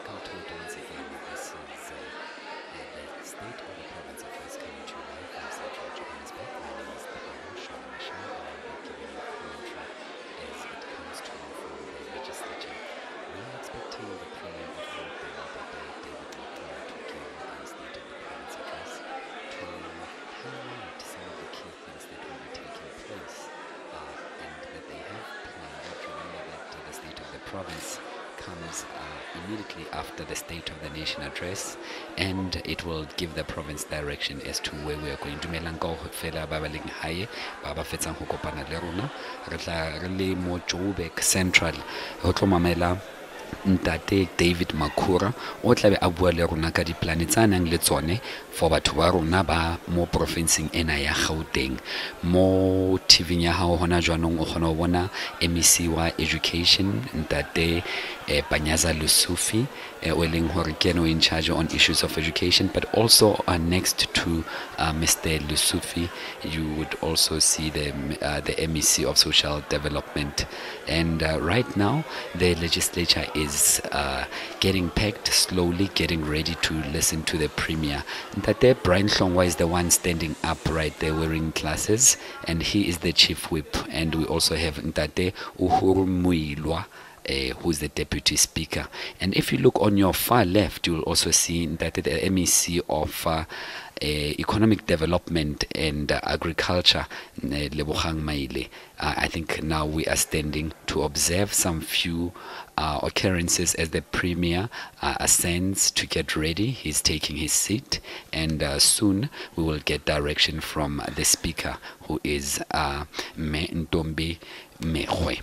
welcome to it once again. This is the state of the province of West coming to you live from Central Johannesburg. My name is Teboho Sholamashang, and I'll be giving you commentary as it comes to you from the legislature. We are expecting the Premier of Gauteng, David Makura, to give a state of the province address to highlight some of the key things that will be taking place and that they have planned. Remember that the state of the province comes immediately after the State of the Nation address, and it will give the province direction as to where we are going. Dumelang kaofela ba baleng hae ba ba fetsang ho kopana le rona re tla re le mo Joburg Central ho tlo mamela Ntate David Makura o tla be a bua le rona ka diplane tsa nang le tsone for batho ba rona ba mo provinceng ena ya Gauteng. Mo TV ya hao hona jwanong o kgona ho bona MEC wa Education Ntate Panyaza Lusufi o leng hore ke no in charge on issues of education, but also next to Mr. Lusufi you would also see the MEC of social development. And right now the legislature is getting packed, slowly getting ready to listen to the Premier. Ntate Brian Hlongwa is the one standing up right there wearing glasses, and he is the chief whip. And we also have Ntate Uhuru Muilwa, who's the deputy speaker. And if you look on your far left, you will also see that the MEC of economic development and agriculture, Lebogang Maile. I think now we are standing to observe some few occurrences as the Premier ascends to get ready. He's taking his seat, and soon we will get direction from the speaker, who is Me Ntombi Mehwe.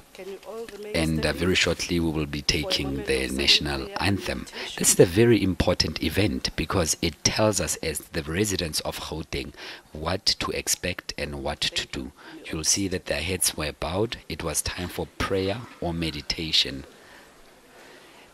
And very shortly we will be taking the national anthem. This is a very important event because it tells us as the residents of Gauteng what to expect and what to do. You'll see that their heads were bowed. It was time for prayer or meditation.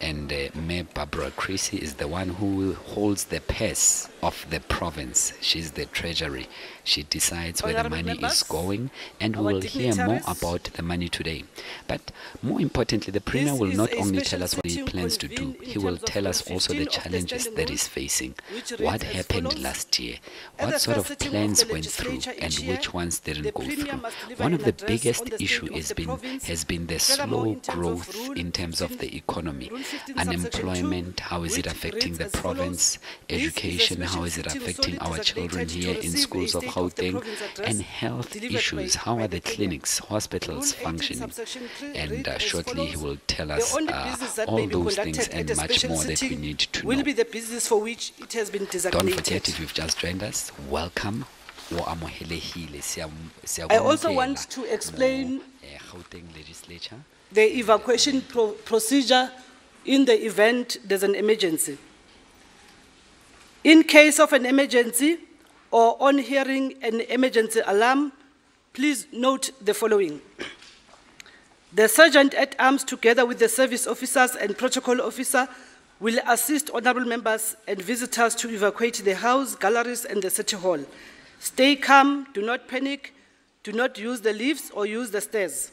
And Mayor Barbara Creasy is the one who holds the purse of the province. She's the treasury. She decides where the money is going, and we will hear more about the money today. But more importantly, the Premier will not only tell us what he plans to do, he will tell us also the challenges that he's facing. What happened last year? What sort of plans went through and which ones didn't go through? One of the biggest issues has been the slow growth in terms of the economy. Unemployment, how is it affecting the province? Education, how is it affecting our children here in schools of Gauteng? And health issues, how are the clinics, hospitals functioning? And shortly he will tell us all those things and much more that we need to know. Will be the business for which it has been designated. Don't forget, if you've just joined us, welcome. I also want to explain the evacuation procedure in the event there's an emergency. In case of an emergency or on hearing an emergency alarm, please note the following. The Sergeant at Arms, together with the service officers and protocol officer, will assist honorable members and visitors to evacuate the house, galleries, and the city hall. Stay calm, do not panic, do not use the lifts or use the stairs.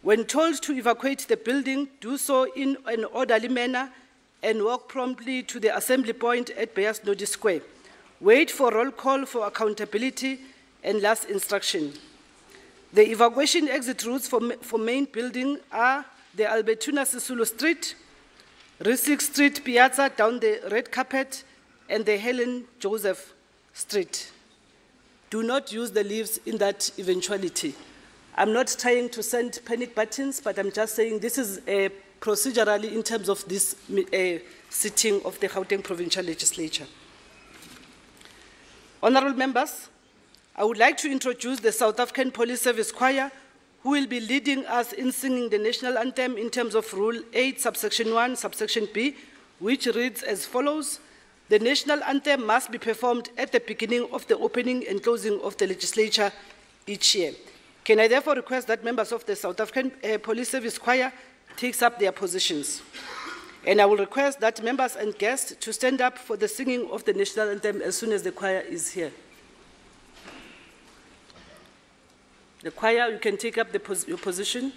When told to evacuate the building, do so in an orderly manner and walk promptly to the assembly point at Beyers Nodi Square. Wait for roll call for accountability and last instruction. The evacuation exit routes for main building are the Albertuna Sisulu Street, Risik Street Piazza down the red carpet, and the Helen Joseph Street. Do not use the lifts in that eventuality. I'm not trying to send panic buttons, but I'm just saying this is procedurally in terms of this sitting of the Gauteng Provincial Legislature. Honorable members, I would like to introduce the South African Police Service Choir, who will be leading us in singing the national anthem in terms of Rule 8, subsection 1, subsection B, which reads as follows. The national anthem must be performed at the beginning of the opening and closing of the legislature each year. Can I therefore request that members of the South African Police Service Choir takes up their positions? And I will request that members and guests to stand up for the singing of the national anthem as soon as the choir is here. The choir, you can take up your position.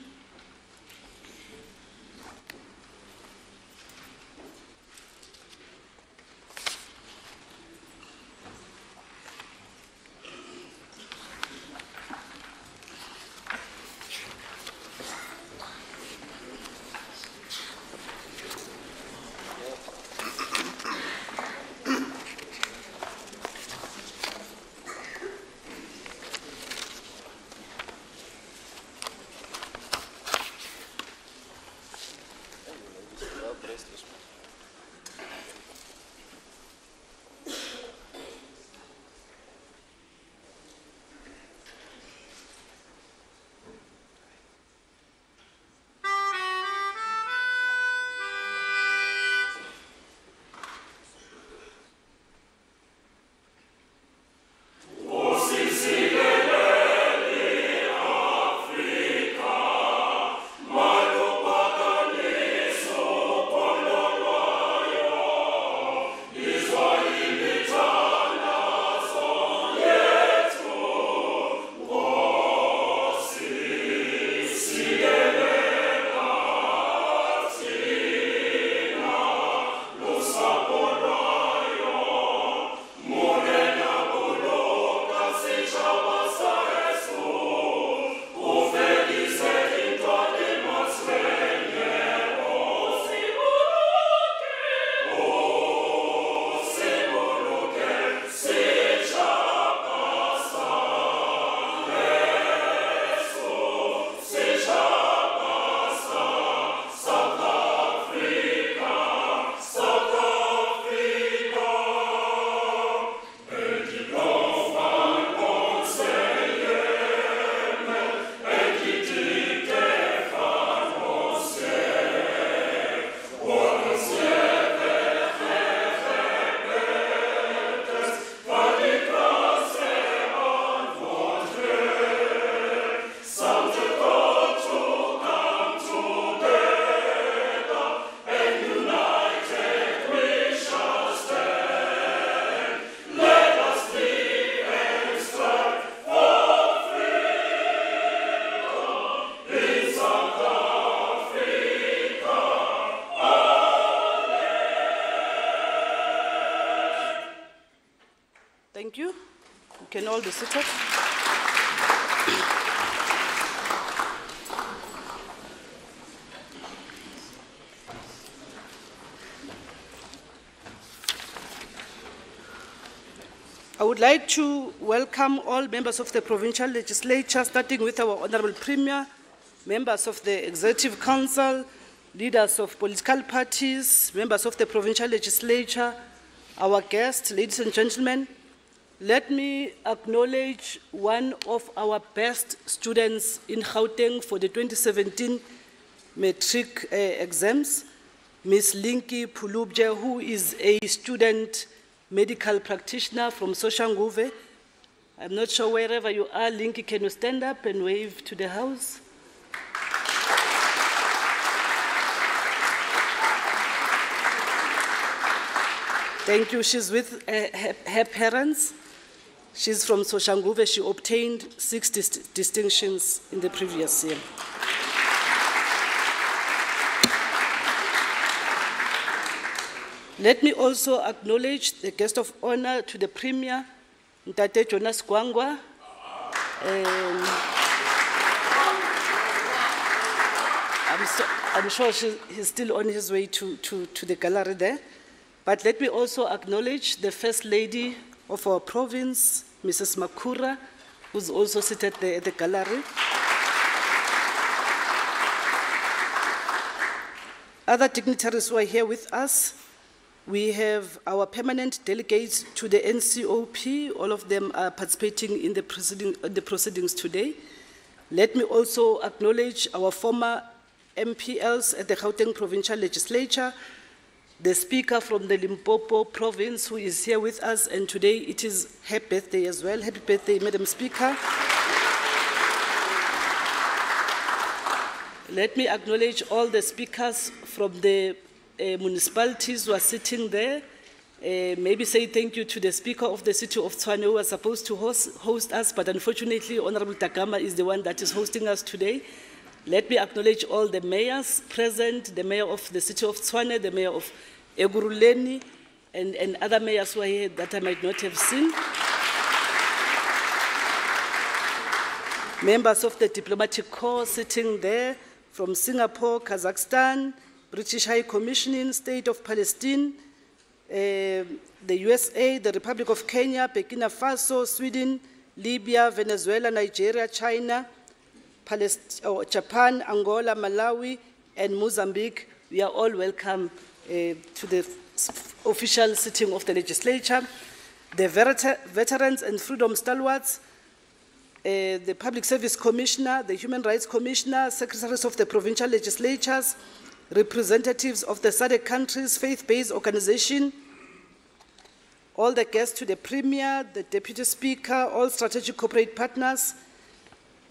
Thank you. You can all be seated. I would like to welcome all members of the Provincial Legislature, starting with our Honourable Premier, members of the Executive Council, leaders of political parties, members of the Provincial Legislature, our guests, ladies and gentlemen. Let me acknowledge one of our best students in Gauteng for the 2017 matric exams, Ms. Linky Pulubje, who is a student medical practitioner from Soshanguve. I'm not sure wherever you are, Linky, can you stand up and wave to the house? Thank you. She's with her parents. She's from Soshanguve. She obtained 6 distinctions in the previous year. Let me also acknowledge the guest of honor to the Premier, Ntate Jonas Gwangwa. I'm sure he's still on his way to the gallery there. But let me also acknowledge the First Lady of our province, Mrs. Makura, who's also seated there at the gallery. Other dignitaries who are here with us, we have our permanent delegates to the NCOP. All of them are participating in the proceedings today. Let me also acknowledge our former MPLs at the Gauteng Provincial Legislature, the Speaker from the Limpopo province who is here with us, and today it is her birthday as well. Happy birthday, Madam Speaker. Let me acknowledge all the speakers from the municipalities who are sitting there. Maybe say thank you to the Speaker of the City of Tshwane who was supposed to host us, but unfortunately Honorable Takama is the one that is hosting us today. Let me acknowledge all the mayors present, the mayor of the City of Tshwane, the mayor of Eguruleni, and other mayors who are here that I might not have seen. Members of the diplomatic corps sitting there from Singapore, Kazakhstan, British High Commissioning, State of Palestine, the USA, the Republic of Kenya, Burkina Faso, Sweden, Libya, Venezuela, Nigeria, China, Japan, Angola, Malawi, and Mozambique. We are all welcome to the official sitting of the legislature. The veterans and freedom stalwarts, the Public Service Commissioner, the Human Rights Commissioner, secretaries of the provincial legislatures, representatives of the SADC countries, faith-based organization, all the guests to the Premier, the Deputy Speaker, all strategic corporate partners,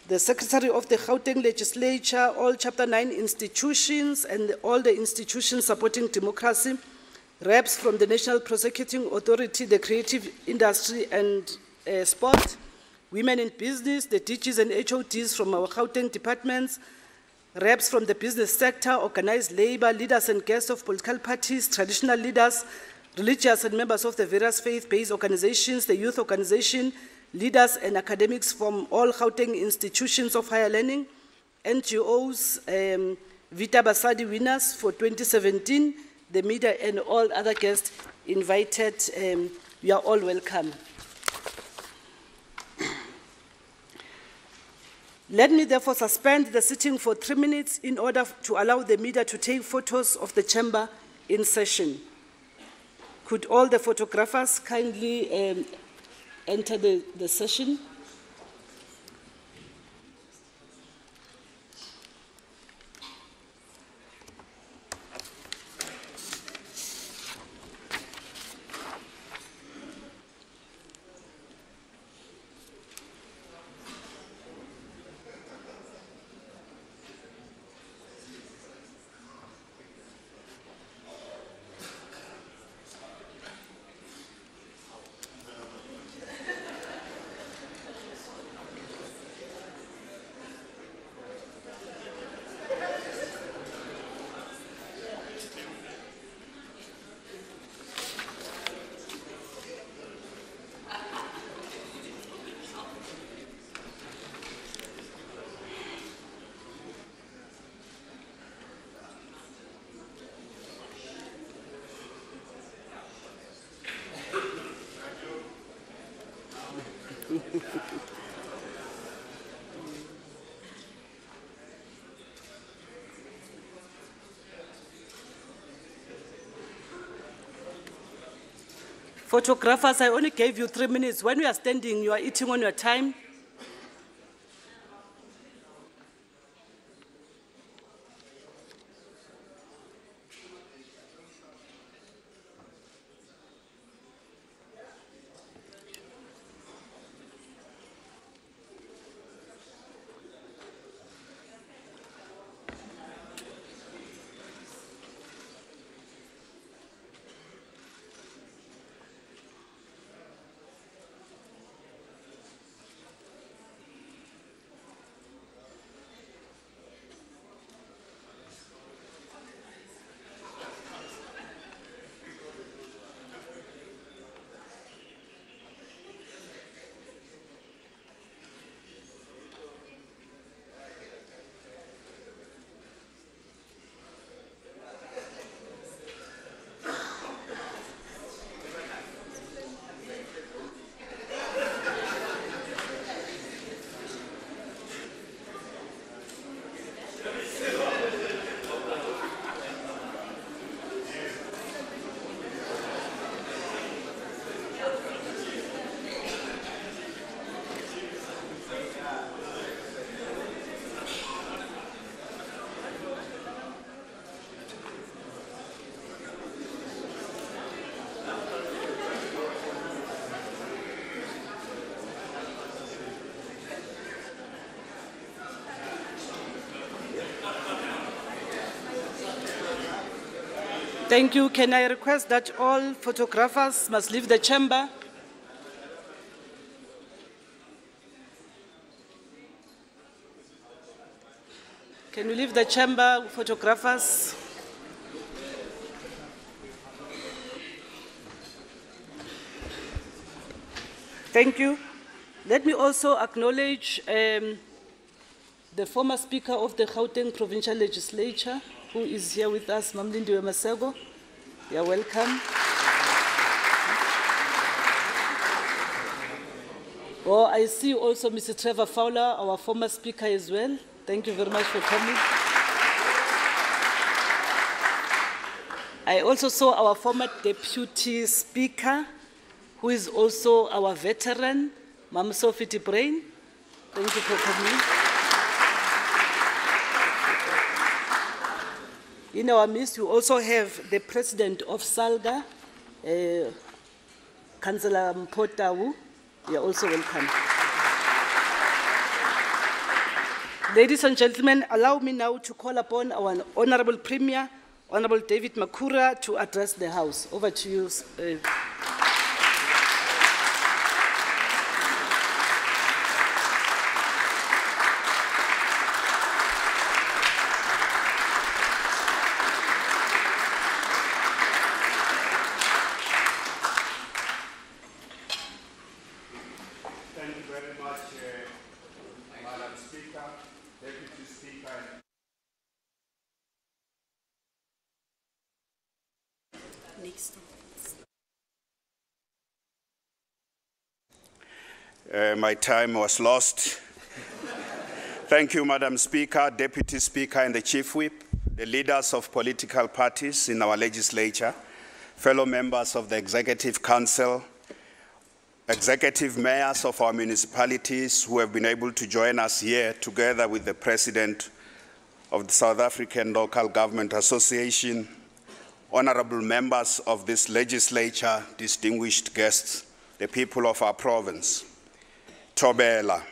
the Secretary of the Gauteng Legislature, all Chapter 9 institutions and all the institutions supporting democracy, reps from the National Prosecuting Authority, the creative industry and sport, women in business, the DGs and HODs from our Gauteng departments, reps from the business sector, organized labor, leaders and guests of political parties, traditional leaders, religious and members of the various faith-based organizations, the youth organization, leaders and academics from all Gauteng institutions of higher learning, NGOs, Vita Basadi winners for 2017, the media and all other guests invited. You are all welcome. Let me therefore suspend the sitting for 3 minutes in order to allow the media to take photos of the chamber in session. Could all the photographers kindly enter the session? Photographers, I only gave you 3 minutes. When you are standing, you are eating on your time. Thank you. Can I request that all photographers must leave the chamber? Can you leave the chamber, photographers? Thank you. Let me also acknowledge the former Speaker of the Gauteng Provincial Legislature, who is here with us, Mamlindiwe Masego. You are welcome. Oh, I see also Mr. Trevor Fowler, our former Speaker as well. Thank you very much for coming. I also saw our former Deputy Speaker, who is also our veteran, Mam Sophie Brain. Thank you for coming. In our midst, we also have the President of SALGA, Councillor Mpotawu. You are also welcome. Ladies and gentlemen, allow me now to call upon our Honorable Premier, Honorable David Makura, to address the House. Over to you. My time was lost. Thank you, Madam Speaker, Deputy Speaker and the Chief Whip, the leaders of political parties in our legislature, fellow members of the Executive Council, executive mayors of our municipalities who have been able to join us here together with the President of the South African Local Government Association, honorable members of this legislature, distinguished guests, the people of our province. Thobela,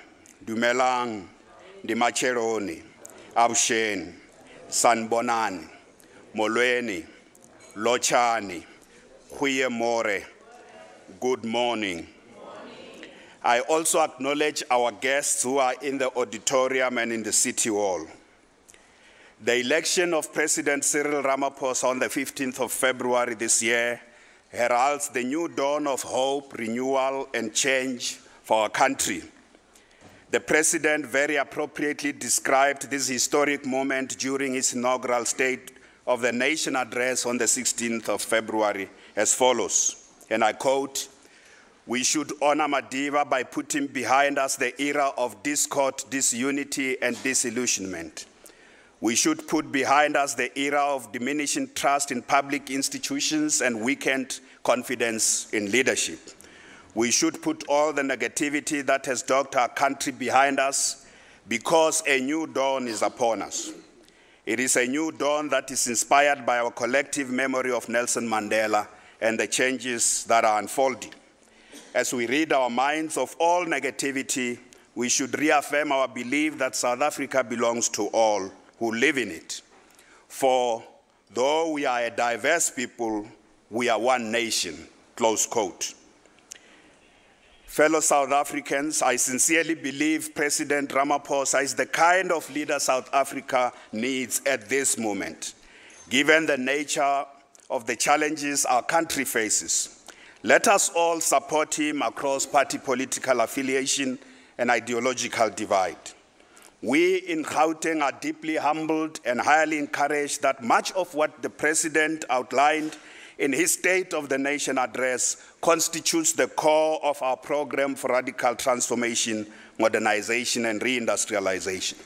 Dumelang, Dimacheroni, Abshen, Sanbonani, Molweni, Lochani, Huye More, good morning. I also acknowledge our guests who are in the auditorium and in the City Hall. The election of President Cyril Ramaphosa on the 15th of February this year heralds the new dawn of hope, renewal, and change for our country. The President very appropriately described this historic moment during his inaugural State of the Nation address on the 16th of February as follows, and I quote, We should honor Madiba by putting behind us the era of discord, disunity, and disillusionment. We should put behind us the era of diminishing trust in public institutions and weakened confidence in leadership. We should put all the negativity that has dogged our country behind us because a new dawn is upon us. It is a new dawn that is inspired by our collective memory of Nelson Mandela and the changes that are unfolding. As we rid our minds of all negativity, we should reaffirm our belief that South Africa belongs to all who live in it. For though we are a diverse people, we are one nation, close quote. Fellow South Africans, I sincerely believe President Ramaphosa is the kind of leader South Africa needs at this moment, given the nature of the challenges our country faces. Let us all support him across party political affiliation and ideological divide. We in Gauteng are deeply humbled and highly encouraged that much of what the President outlined in his State of the Nation address constitutes the core of our program for radical transformation, modernization, and reindustrialization.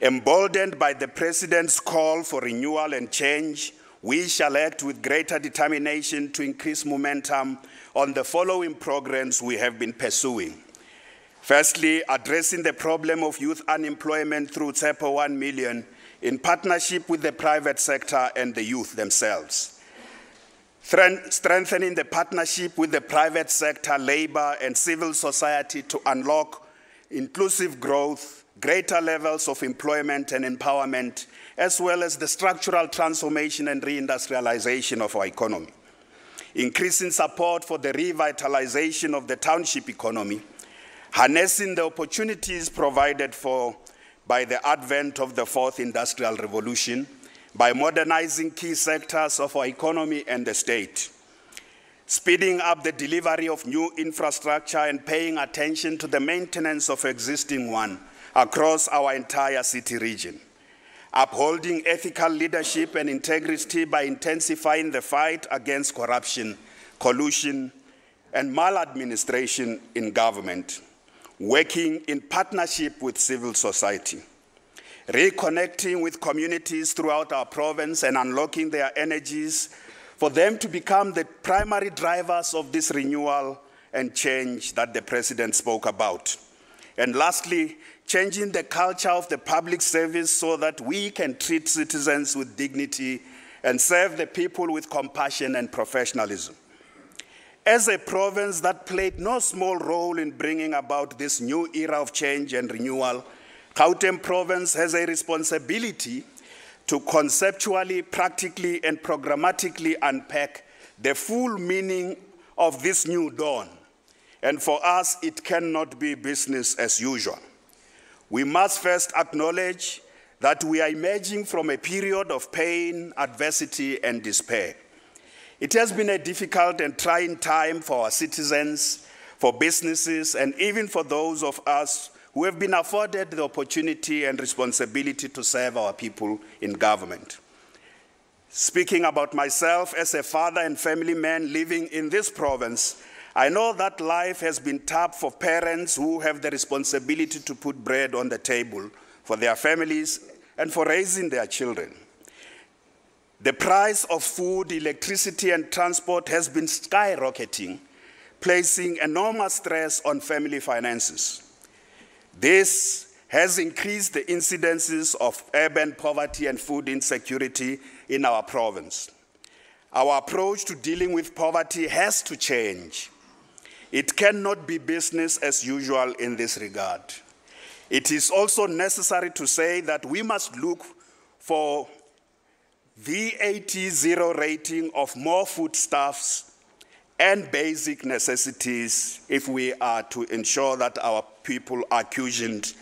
Emboldened by the President's call for renewal and change, we shall act with greater determination to increase momentum on the following programs we have been pursuing. Firstly, addressing the problem of youth unemployment through TSEPO 1 million in partnership with the private sector and the youth themselves. Strengthening the partnership with the private sector, labor, and civil society to unlock inclusive growth, greater levels of employment and empowerment, as well as the structural transformation and reindustrialization of our economy. Increasing support for the revitalization of the township economy, harnessing the opportunities provided by the advent of the fourth industrial revolution, by modernizing key sectors of our economy and the state, speeding up the delivery of new infrastructure and paying attention to the maintenance of existing one across our entire city region, upholding ethical leadership and integrity by intensifying the fight against corruption, collusion, and maladministration in government, working in partnership with civil society, reconnecting with communities throughout our province and unlocking their energies for them to become the primary drivers of this renewal and change that the President spoke about. And lastly, changing the culture of the public service so that we can treat citizens with dignity and serve the people with compassion and professionalism. As a province that played no small role in bringing about this new era of change and renewal, Gauteng Province has a responsibility to conceptually, practically, and programmatically unpack the full meaning of this new dawn. And for us, it cannot be business as usual. We must first acknowledge that we are emerging from a period of pain, adversity, and despair. It has been a difficult and trying time for our citizens, for businesses, and even for those of us who have been afforded the opportunity and responsibility to serve our people in government. Speaking about myself as a father and family man living in this province, I know that life has been tough for parents who have the responsibility to put bread on the table for their families and for raising their children. The price of food, electricity, and transport has been skyrocketing, placing enormous stress on family finances. This has increased the incidences of urban poverty and food insecurity in our province. Our approach to dealing with poverty has to change. It cannot be business as usual in this regard. It is also necessary to say that we must look for VAT zero rating of more foodstuffs and basic necessities if we are to ensure that our people are cushioned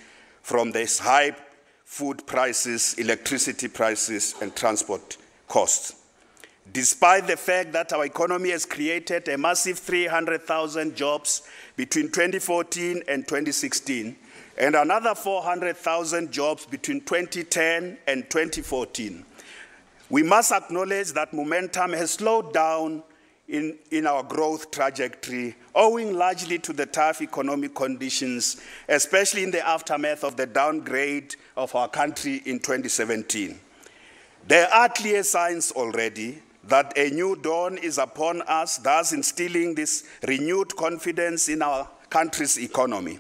from these high food prices, electricity prices, and transport costs. Despite the fact that our economy has created a massive 300,000 jobs between 2014 and 2016, and another 400,000 jobs between 2010 and 2014, we must acknowledge that momentum has slowed down in our growth trajectory, owing largely to the tough economic conditions, especially in the aftermath of the downgrade of our country in 2017. There are clear signs already that a new dawn is upon us, thus instilling this renewed confidence in our country's economy.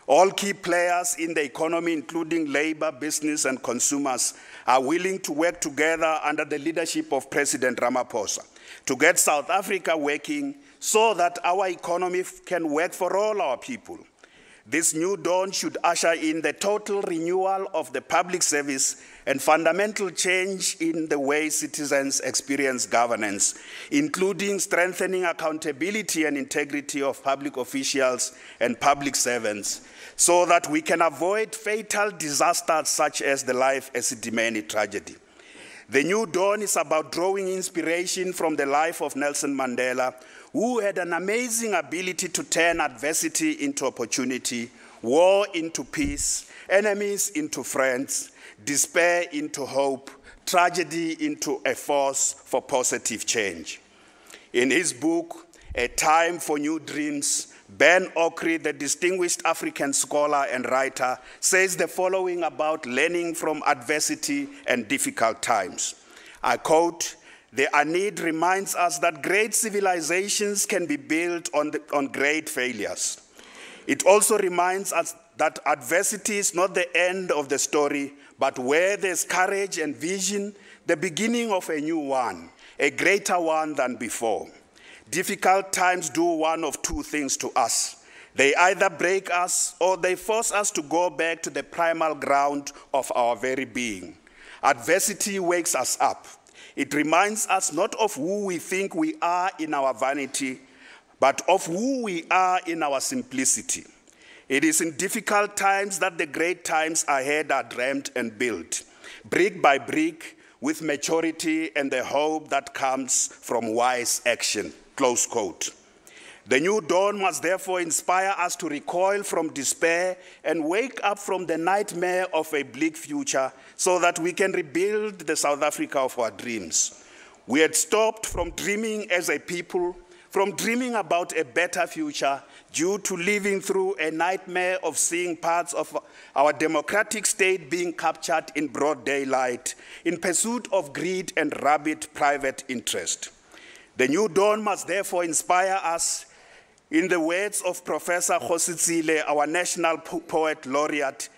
All key players in the economy, including labor, business, and consumers, are willing to work together under the leadership of President Ramaphosa to get South Africa working so that our economy can work for all our people. This new dawn should usher in the total renewal of the public service and fundamental change in the way citizens experience governance, including strengthening accountability and integrity of public officials and public servants, so that we can avoid fatal disasters such as the Life Esidimeni tragedy. The new dawn is about drawing inspiration from the life of Nelson Mandela, who had an amazing ability to turn adversity into opportunity, war into peace, enemies into friends, despair into hope, tragedy into a force for positive change. In his book, A Time for New Dreams, Ben Okri, the distinguished African scholar and writer, says the following about learning from adversity and difficult times. I quote, "The need reminds us that great civilizations can be built on great failures. It also reminds us that adversity is not the end of the story, but where there's courage and vision, the beginning of a new one, a greater one than before. Difficult times do one of two things to us. They either break us or they force us to go back to the primal ground of our very being. Adversity wakes us up. It reminds us not of who we think we are in our vanity, but of who we are in our simplicity. It is in difficult times that the great times ahead are dreamt and built, brick by brick, with maturity and the hope that comes from wise action." Close quote. The new dawn must therefore inspire us to recoil from despair and wake up from the nightmare of a bleak future so that we can rebuild the South Africa of our dreams. We had stopped from dreaming as a people, from dreaming about a better future due to living through a nightmare of seeing parts of our democratic state being captured in broad daylight in pursuit of greed and rabid private interest. The new dawn must therefore inspire us, in the words of Professor Kgositsile, our national poet laureate,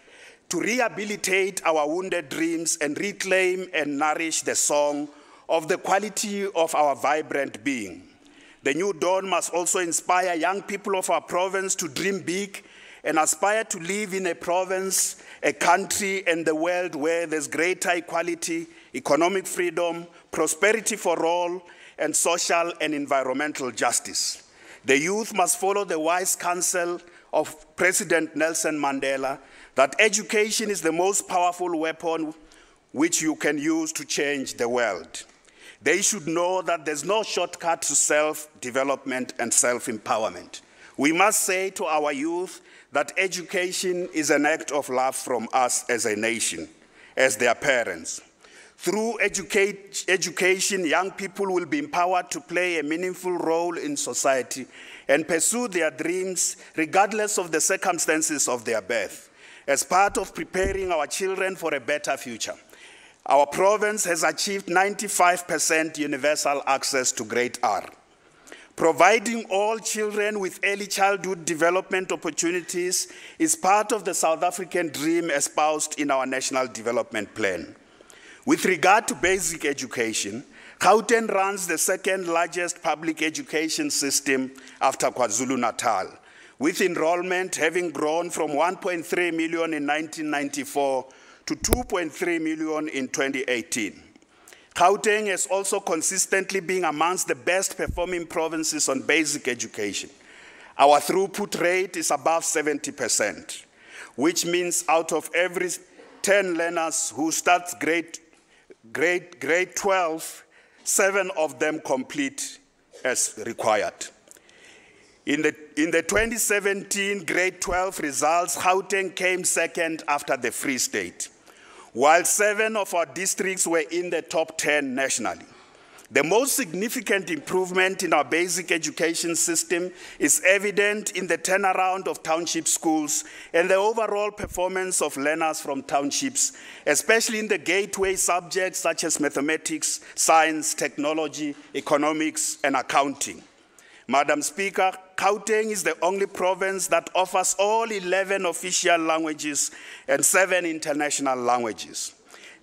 to rehabilitate our wounded dreams and reclaim and nourish the song of the quality of our vibrant being. The new dawn must also inspire young people of our province to dream big and aspire to live in a province, a country, and the world where there's greater equality, economic freedom, prosperity for all, and social and environmental justice. The youth must follow the wise counsel of President Nelson Mandela that education is the most powerful weapon which you can use to change the world. They should know that there's no shortcut to self-development and self-empowerment. We must say to our youth that education is an act of love from us as a nation, as their parents. Through education, young people will be empowered to play a meaningful role in society and pursue their dreams regardless of the circumstances of their birth. As part of preparing our children for a better future, our province has achieved 95% universal access to Grade R. Providing all children with early childhood development opportunities is part of the South African dream espoused in our National Development Plan. With regard to basic education, Gauteng runs the second largest public education system after KwaZulu-Natal, with enrollment having grown from 1.3 million in 1994 to 2.3 million in 2018. Gauteng has also consistently been amongst the best performing provinces on basic education. Our throughput rate is above 70%, which means out of every 10 learners who start grade 12, 7 of them complete as required. In the 2017 grade 12 results, Gauteng came second after the Free State, while 7 of our districts were in the top 10 nationally. The most significant improvement in our basic education system is evident in the turnaround of township schools and the overall performance of learners from townships, especially in the gateway subjects such as mathematics, science, technology, economics, and accounting. Madam Speaker, Gauteng is the only province that offers all 11 official languages and 7 international languages.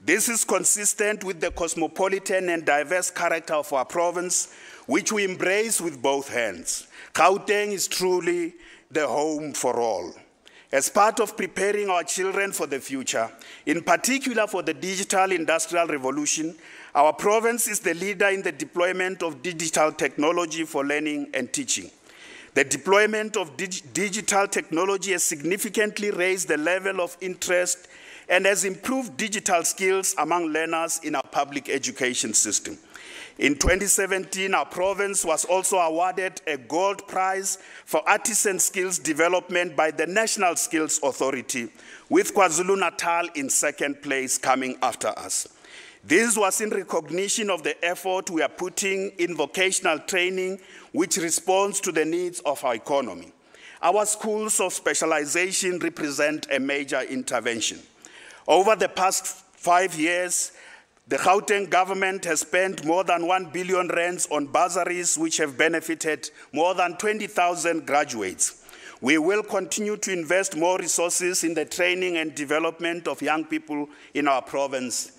This is consistent with the cosmopolitan and diverse character of our province, which we embrace with both hands. Gauteng is truly the home for all. As part of preparing our children for the future, in particular for the digital industrial revolution, our province is the leader in the deployment of digital technology for learning and teaching. The deployment of digital technology has significantly raised the level of interest and has improved digital skills among learners in our public education system. In 2017, our province was also awarded a gold prize for artisan skills development by the National Skills Authority, with KwaZulu-Natal in second place coming after us. This was in recognition of the effort we are putting in vocational training, which responds to the needs of our economy. Our schools of specialization represent a major intervention. Over the past 5 years, the Gauteng government has spent more than 1 billion rands on bursaries, which have benefited more than 20,000 graduates. We will continue to invest more resources in the training and development of young people in our province,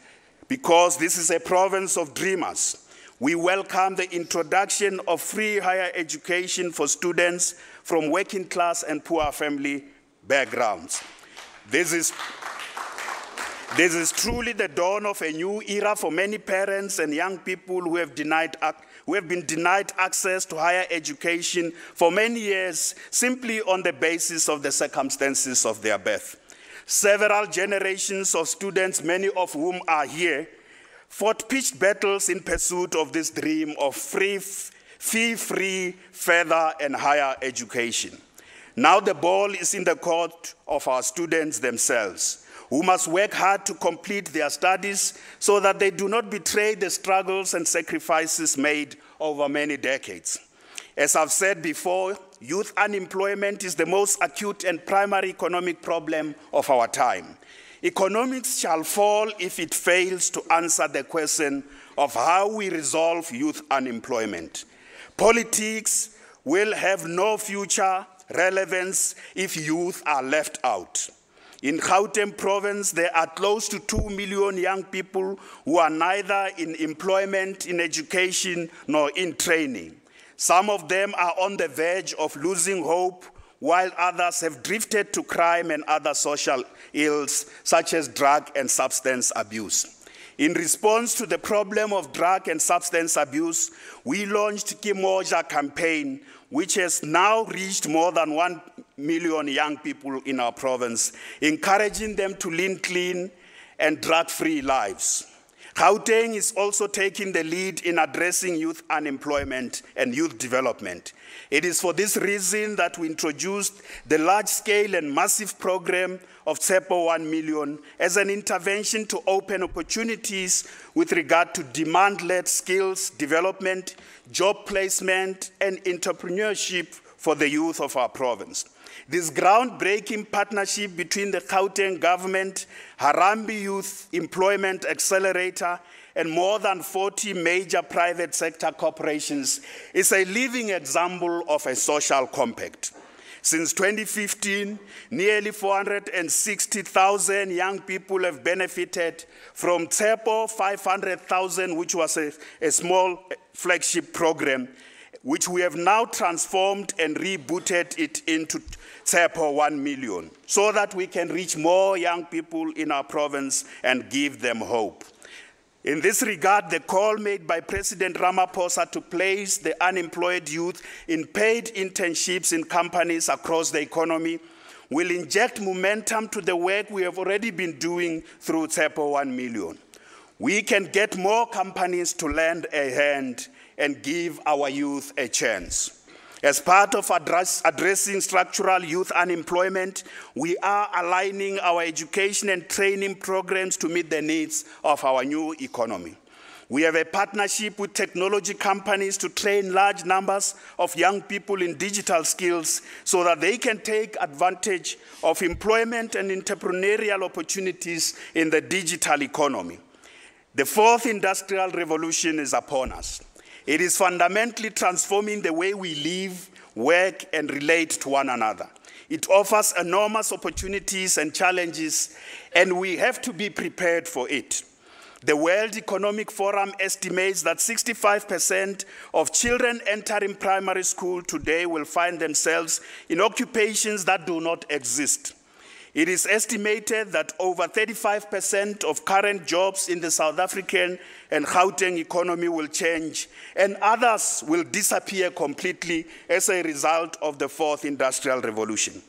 because this is a province of dreamers. We welcome the introduction of free higher education for students from working class and poor family backgrounds. This is truly the dawn of a new era for many parents and young people who have been denied access to higher education for many years simply on the basis of the circumstances of their birth. Several generations of students, many of whom are here, fought pitched battles in pursuit of this dream of fee-free, further and higher education. Now the ball is in the court of our students themselves, who must work hard to complete their studies so that they do not betray the struggles and sacrifices made over many decades. As I've said before, youth unemployment is the most acute and primary economic problem of our time. Economics shall fall if it fails to answer the question of how we resolve youth unemployment. Politics will have no future relevance if youth are left out. In Gauteng province, there are close to 2 million young people who are neither in employment, in education, nor in training. Some of them are on the verge of losing hope, while others have drifted to crime and other social ills, such as drug and substance abuse. In response to the problem of drug and substance abuse, we launched Kimoja campaign, which has now reached more than 1 million young people in our province, encouraging them to live clean and drug-free lives. Gauteng is also taking the lead in addressing youth unemployment and youth development. It is for this reason that we introduced the large-scale and massive program of SABC 1 million as an intervention to open opportunities with regard to demand-led skills development, job placement, and entrepreneurship for the youth of our province. This groundbreaking partnership between the Gauteng government, Harambee Youth Employment Accelerator, and more than 40 major private sector corporations is a living example of a social compact. Since 2015, nearly 460,000 young people have benefited from SABC 500,000, which was a small flagship program, which we have now transformed and rebooted it into SABC 1 million, so that we can reach more young people in our province and give them hope. In this regard, the call made by President Ramaphosa to place the unemployed youth in paid internships in companies across the economy will inject momentum to the work we have already been doing through SABC 1 million. We can get more companies to lend a hand and give our youth a chance. As part of addressing structural youth unemployment, we are aligning our education and training programs to meet the needs of our new economy. We have a partnership with technology companies to train large numbers of young people in digital skills so that they can take advantage of employment and entrepreneurial opportunities in the digital economy. The fourth industrial revolution is upon us. It is fundamentally transforming the way we live, work, and relate to one another. It offers enormous opportunities and challenges, and we have to be prepared for it. The World Economic Forum estimates that 65% of children entering primary school today will find themselves in occupations that do not exist. It is estimated that over 35% of current jobs in the South African and Gauteng economy will change, and others will disappear completely as a result of the fourth industrial revolution.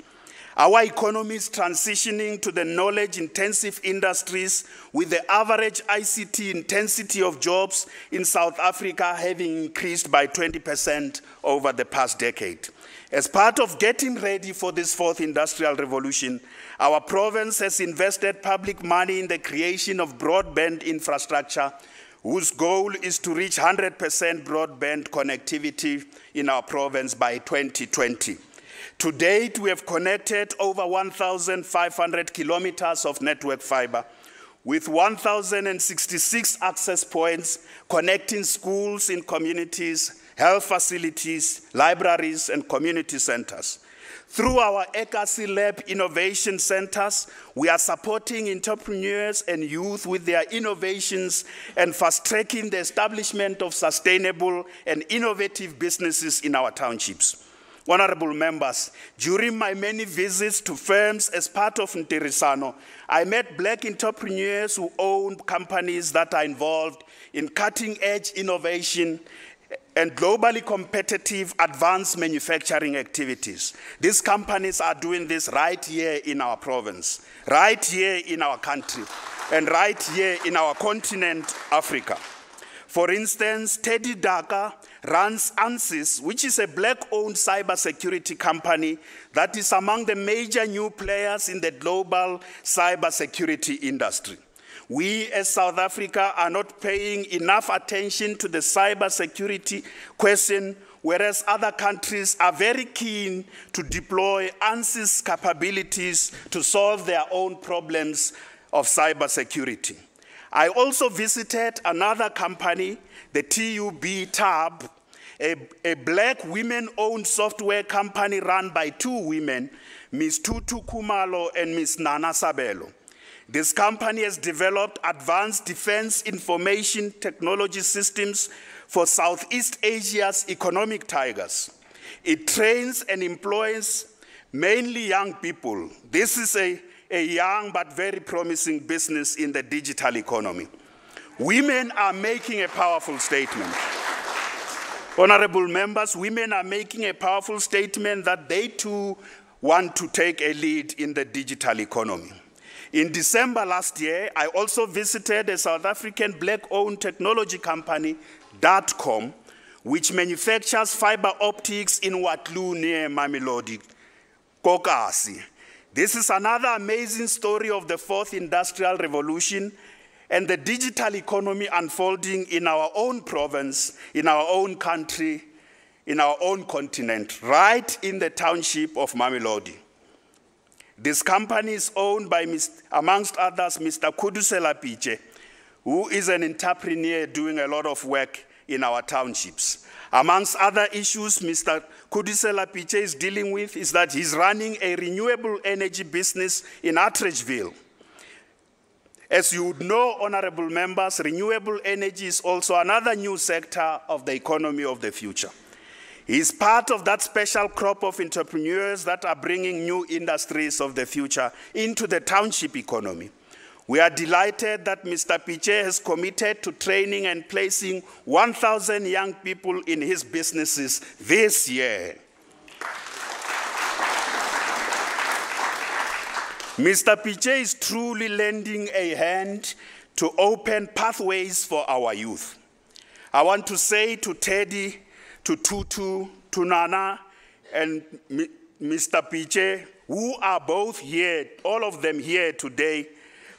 Our economy is transitioning to the knowledge-intensive industries, with the average ICT intensity of jobs in South Africa having increased by 20% over the past decade. As part of getting ready for this fourth industrial revolution, our province has invested public money in the creation of broadband infrastructure, whose goal is to reach 100% broadband connectivity in our province by 2020. To date, we have connected over 1,500 kilometers of network fiber, with 1,066 access points connecting schools in communities, health facilities, libraries, and community centers. Through our ECASI Lab Innovation Centers, we are supporting entrepreneurs and youth with their innovations and fast-tracking the establishment of sustainable and innovative businesses in our townships. Honorable members, during my many visits to firms as part of Ntirisano, I met black entrepreneurs who own companies that are involved in cutting-edge innovation and globally competitive advanced manufacturing activities. These companies are doing this right here in our province, right here in our country, and right here in our continent, Africa. For instance, Teddy Daka runs ANSYS, which is a black-owned cybersecurity company that is among the major new players in the global cybersecurity industry. We as South Africa are not paying enough attention to the cybersecurity question, whereas other countries are very keen to deploy ANSYS capabilities to solve their own problems of cybersecurity. I also visited another company, the TUB Tab, a black women-owned software company run by two women, Ms. Tutu Kumalo and Ms. Nana Sabelo. This company has developed advanced defense information technology systems for Southeast Asia's economic tigers. It trains and employs mainly young people. This is a young but very promising business in the digital economy. Women are making a powerful statement. Honorable members, women are making a powerful statement that they too want to take a lead in the digital economy. In December last year, I also visited a South African black-owned technology company, Datcom, which manufactures fiber optics in Watlu near Mamelodi, Kokasi. This is another amazing story of the fourth industrial revolution and the digital economy unfolding in our own province, in our own country, in our own continent, right in the township of Mamelodi. This company is owned by, amongst others, Mr. Kudusela Piche, who is an entrepreneur doing a lot of work in our townships. Amongst other issues Mr. Kudusela Piche is dealing with is that he's running a renewable energy business in Atteridgeville. As you would know, honorable members, renewable energy is also another new sector of the economy of the future. He is part of that special crop of entrepreneurs that are bringing new industries of the future into the township economy. We are delighted that Mr. Piche has committed to training and placing 1,000 young people in his businesses this year. Mr. Piche is truly lending a hand to open pathways for our youth. I want to say to Teddy, to Tutu, to Nana, and Mr. Piche, who are both here, all of them here today,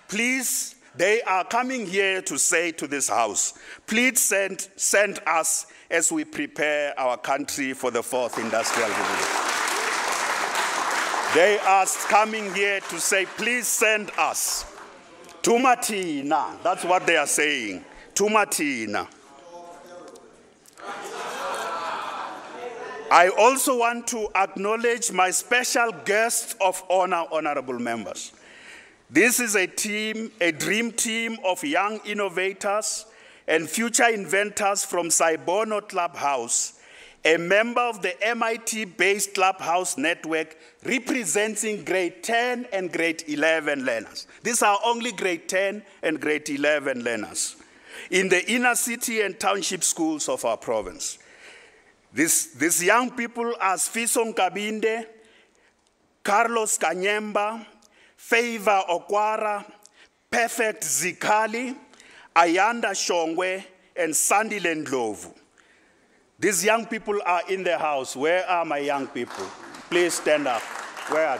please They are coming here to say to this House, please send us as we prepare our country for the 4th Industrial Revolution. They are coming here to say, please send us. Tumatina, that's what they are saying. Tumatina. I also want to acknowledge my special guests of honor, honorable members. This is a dream team of young innovators and future inventors from Saibono Clubhouse, a member of the MIT-based Clubhouse network representing grade 10 and grade 11 learners. These are only grade 10 and grade 11 learners in the inner city and township schools of our province. These young people are Sfiso Nkabinde, Carlos Kanyemba, Favor Okwara, Perfect Zikali, Ayanda Shongwe, and Sandy Lendlovu. These young people are in the house. Where are my young people? Please stand up. Where are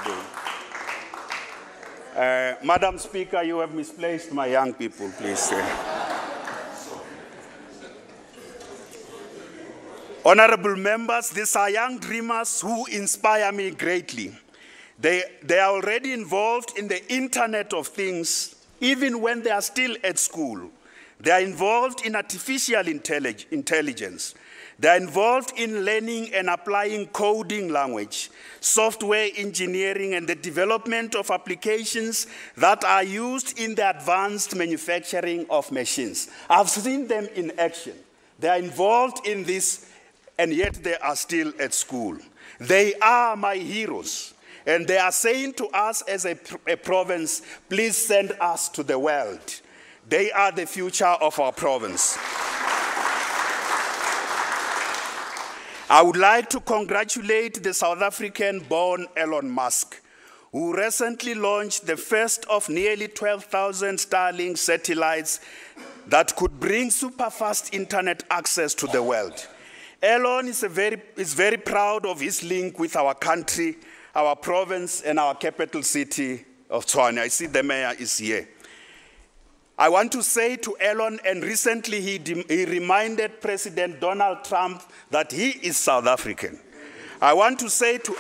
they? Madam Speaker, you have misplaced my young people, please. Honorable members, these are young dreamers who inspire me greatly. They are already involved in the Internet of Things, even when they are still at school. They are involved in artificial intelligence. They are involved in learning and applying coding language, software engineering, and the development of applications that are used in the advanced manufacturing of machines. I've seen them in action. They are involved in this, and yet they are still at school. They are my heroes. And they are saying to us as a province, please send us to the world. They are the future of our province. I would like to congratulate the South African-born Elon Musk, who recently launched the first of nearly 12,000 Starlink satellites that could bring super-fast internet access to the world. Elon is very proud of his link with our country, our province, and our capital city of Tshwane. I see the mayor is here. I want to say to Elon, and recently he reminded President Donald Trump that he is South African. I want to say to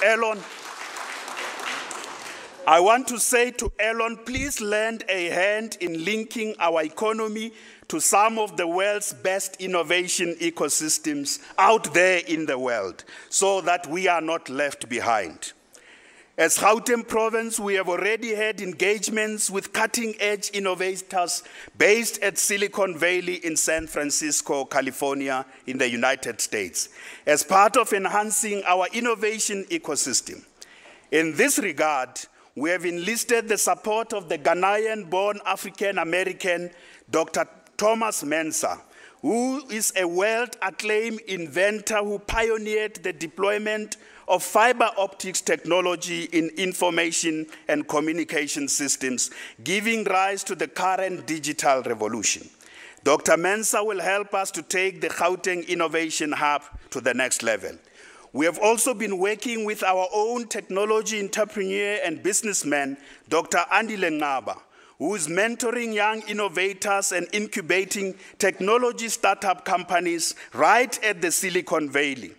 Elon, please lend a hand in linking our economy to some of the world's best innovation ecosystems out there in the world, so that we are not left behind. As Gauteng province, we have already had engagements with cutting-edge innovators based at Silicon Valley in San Francisco, California, in the United States, as part of enhancing our innovation ecosystem. In this regard, we have enlisted the support of the Ghanaian-born African-American Dr. Thomas Mensah, who is a world-acclaimed inventor who pioneered the deployment of fiber optics technology in information and communication systems, giving rise to the current digital revolution. Dr. Mensah will help us to take the Gauteng Innovation Hub to the next level. We have also been working with our own technology entrepreneur and businessman, Dr. Andile Ngaba, who is mentoring young innovators and incubating technology startup companies right at the Silicon Valley.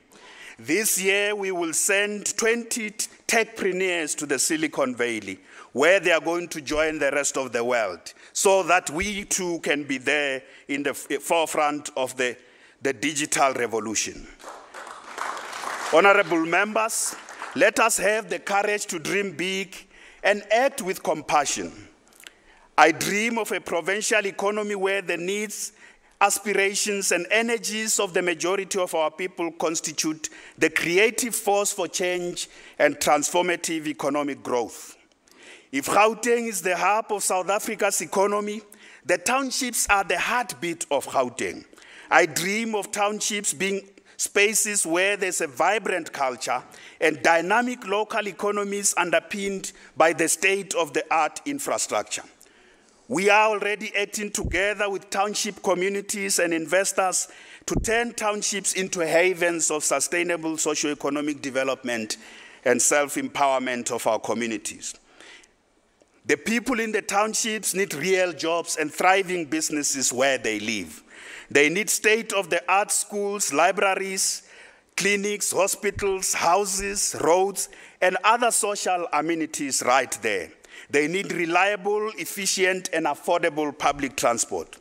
This year, we will send 20 techpreneurs to the Silicon Valley, where they are going to join the rest of the world, so that we too can be there in the forefront of the digital revolution. Honorable members, let us have the courage to dream big and act with compassion. I dream of a provincial economy where the needs, aspirations, and energies of the majority of our people constitute the creative force for change and transformative economic growth. If Gauteng is the hub of South Africa's economy, the townships are the heartbeat of Gauteng. I dream of townships being spaces where there's a vibrant culture and dynamic local economies underpinned by the state-of-the-art infrastructure. We are already acting together with township communities and investors to turn townships into havens of sustainable socio-economic development and self-empowerment of our communities. The people in the townships need real jobs and thriving businesses where they live. They need state-of-the-art schools, libraries, clinics, hospitals, houses, roads, and other social amenities right there. They need reliable, efficient, and affordable public transport.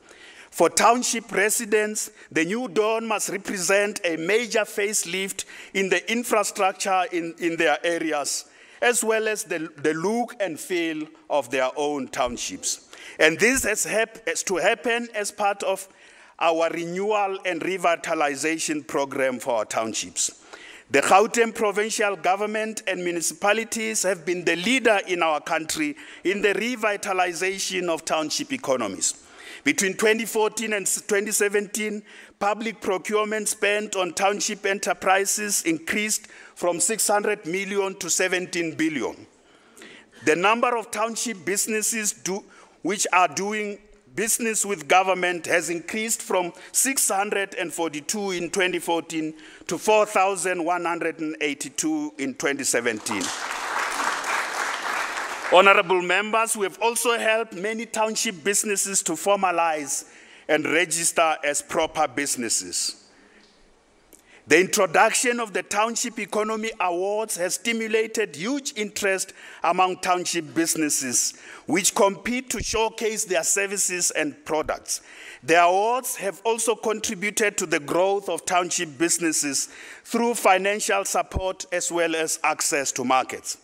For township residents, the new dawn must represent a major facelift in the infrastructure in their areas, as well as the look and feel of their own townships. And this has to happen as part of our renewal and revitalization program for our townships. The Gauteng provincial government and municipalities have been the leader in our country in the revitalization of township economies. Between 2014 and 2017, public procurement spent on township enterprises increased from 600 million to 17 billion. The number of township businesses which are doing business with government has increased from 642 in 2014 to 4,182 in 2017. Honorable members, we have also helped many township businesses to formalize and register as proper businesses. The introduction of the Township Economy Awards has stimulated huge interest among township businesses, which compete to showcase their services and products. The awards have also contributed to the growth of township businesses through financial support as well as access to markets.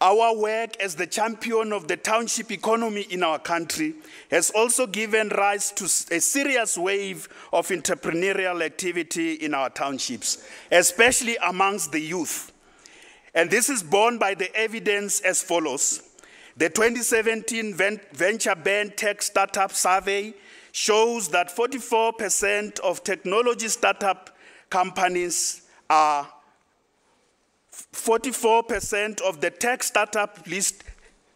Our work as the champion of the township economy in our country has also given rise to a serious wave of entrepreneurial activity in our townships, especially amongst the youth. And this is borne by the evidence as follows. The 2017 Venture Band Tech Startup Survey shows that 44% of technology startup companies are 44% of the tech startup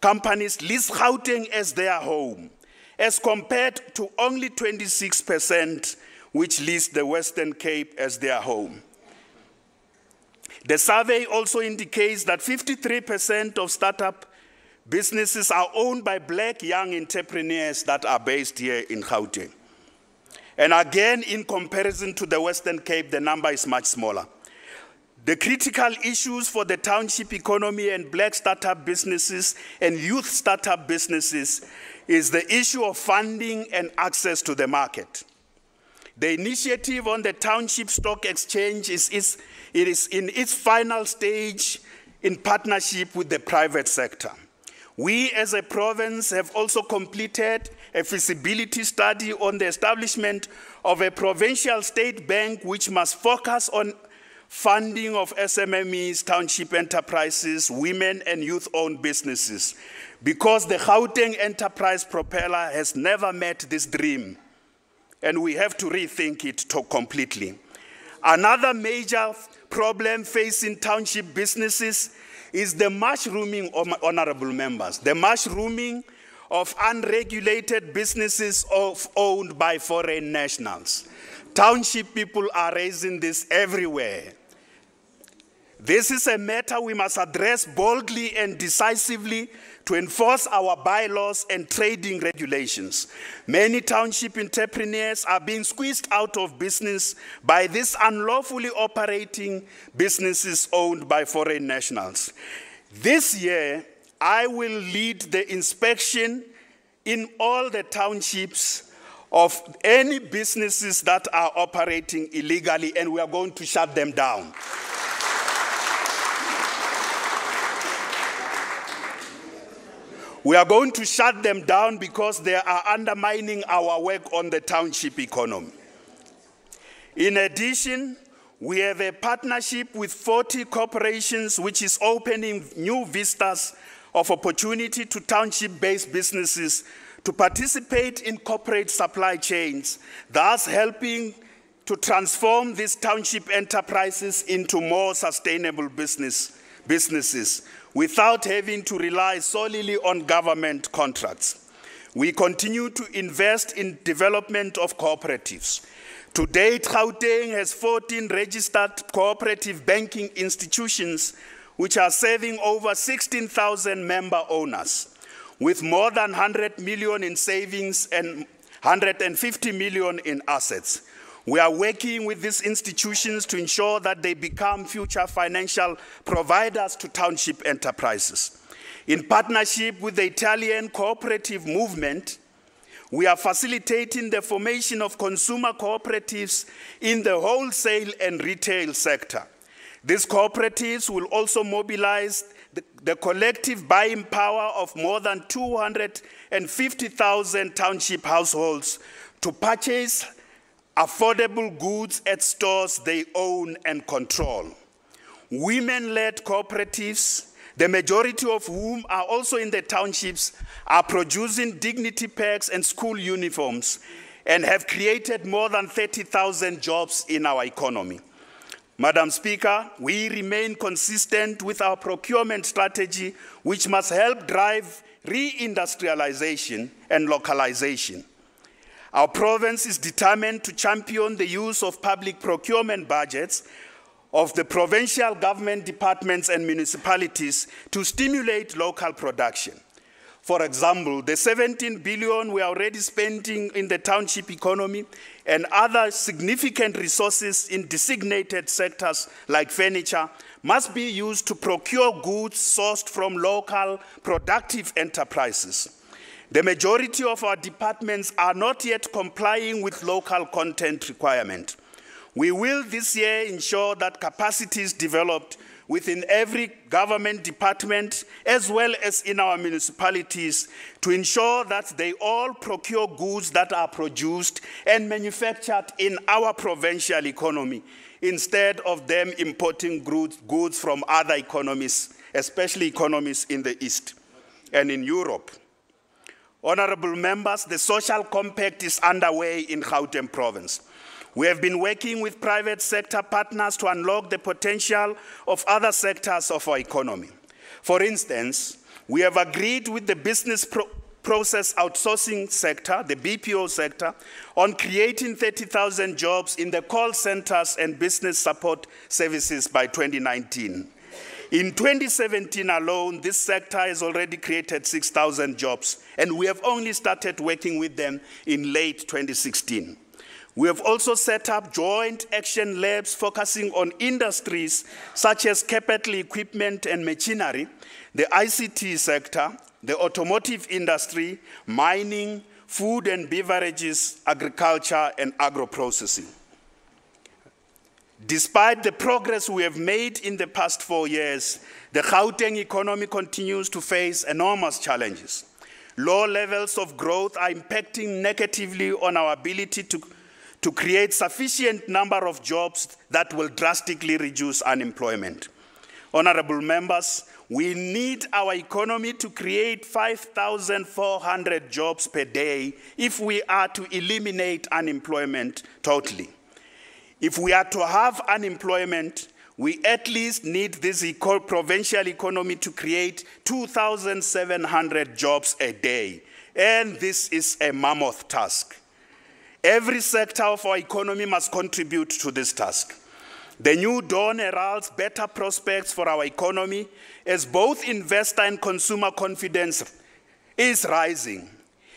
companies list Gauteng as their home, as compared to only 26% which list the Western Cape as their home. The survey also indicates that 53% of startup businesses are owned by black young entrepreneurs that are based here in Gauteng. And again, in comparison to the Western Cape, the number is much smaller. The critical issues for the township economy and black startup businesses and youth startup businesses is the issue of funding and access to the market. The initiative on the Township Stock Exchange is in its final stage in partnership with the private sector. We as a province have also completed a feasibility study on the establishment of a provincial state bank which must focus on funding of SMMEs, township enterprises, women and youth-owned businesses, because the Gauteng Enterprise Propeller has never met this dream, and we have to rethink it completely. Another major problem facing township businesses is the mushrooming, honorable members, the mushrooming of unregulated businesses owned by foreign nationals. Township people are raising this everywhere. This is a matter we must address boldly and decisively to enforce our bylaws and trading regulations. Many township entrepreneurs are being squeezed out of business by these unlawfully operating businesses owned by foreign nationals. This year, I will lead the inspection in all the townships of any businesses that are operating illegally, and we are going to shut them down. We are going to shut them down because they are undermining our work on the township economy. In addition, we have a partnership with 40 corporations which is opening new vistas of opportunity to township-based businesses to participate in corporate supply chains, thus helping to transform these township enterprises into more sustainable businesses without having to rely solely on government contracts. We continue to invest in development of cooperatives. To date, Gauteng has 14 registered cooperative banking institutions which are serving over 16,000 member owners, with more than 100 million in savings and 150 million in assets. We are working with these institutions to ensure that they become future financial providers to township enterprises. In partnership with the Italian cooperative movement, we are facilitating the formation of consumer cooperatives in the wholesale and retail sector. These cooperatives will also mobilize the collective buying power of more than 250,000 township households to purchase affordable goods at stores they own and control. Women-led cooperatives, the majority of whom are also in the townships, are producing dignity packs and school uniforms and have created more than 30,000 jobs in our economy. Madam Speaker, we remain consistent with our procurement strategy, which must help drive reindustrialization and localization. Our province is determined to champion the use of public procurement budgets of the provincial government departments and municipalities to stimulate local production. For example, the 17 billion we are already spending in the township economy and other significant resources in designated sectors like furniture must be used to procure goods sourced from local productive enterprises. The majority of our departments are not yet complying with local content requirement. We will this year ensure that capacity is developed within every government department as well as in our municipalities to ensure that they all procure goods that are produced and manufactured in our provincial economy instead of them importing goods from other economies, especially economies in the East and in Europe. Honorable members, the social compact is underway in Gauteng province. We have been working with private sector partners to unlock the potential of other sectors of our economy. For instance, we have agreed with the business process outsourcing sector, the BPO sector, on creating 30,000 jobs in the call centers and business support services by 2019. In 2017 alone, this sector has already created 6,000 jobs, and we have only started working with them in late 2016. We have also set up joint action labs focusing on industries such as capital equipment and machinery, the ICT sector, the automotive industry, mining, food and beverages, agriculture, and agro-processing. Despite the progress we have made in the past 4 years, the Gauteng economy continues to face enormous challenges. Low levels of growth are impacting negatively on our ability to create sufficient number of jobs that will drastically reduce unemployment. Honorable members, we need our economy to create 5,400 jobs per day if we are to eliminate unemployment totally. If we are to have unemployment, we at least need this provincial economy to create 2,700 jobs a day, and this is a mammoth task. Every sector of our economy must contribute to this task. The new dawn heralds better prospects for our economy as both investor and consumer confidence is rising.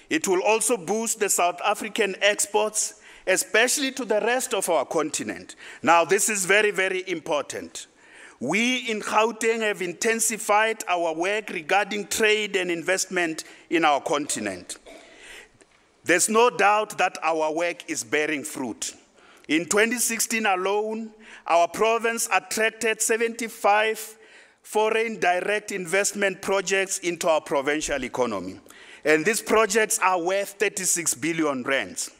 It will also boost the South African exports, especially to the rest of our continent. Now, this is very, very important. We in Gauteng have intensified our work regarding trade and investment in our continent. There's no doubt that our work is bearing fruit. In 2016 alone, our province attracted 75 foreign direct investment projects into our provincial economy. And these projects are worth 36 billion rands.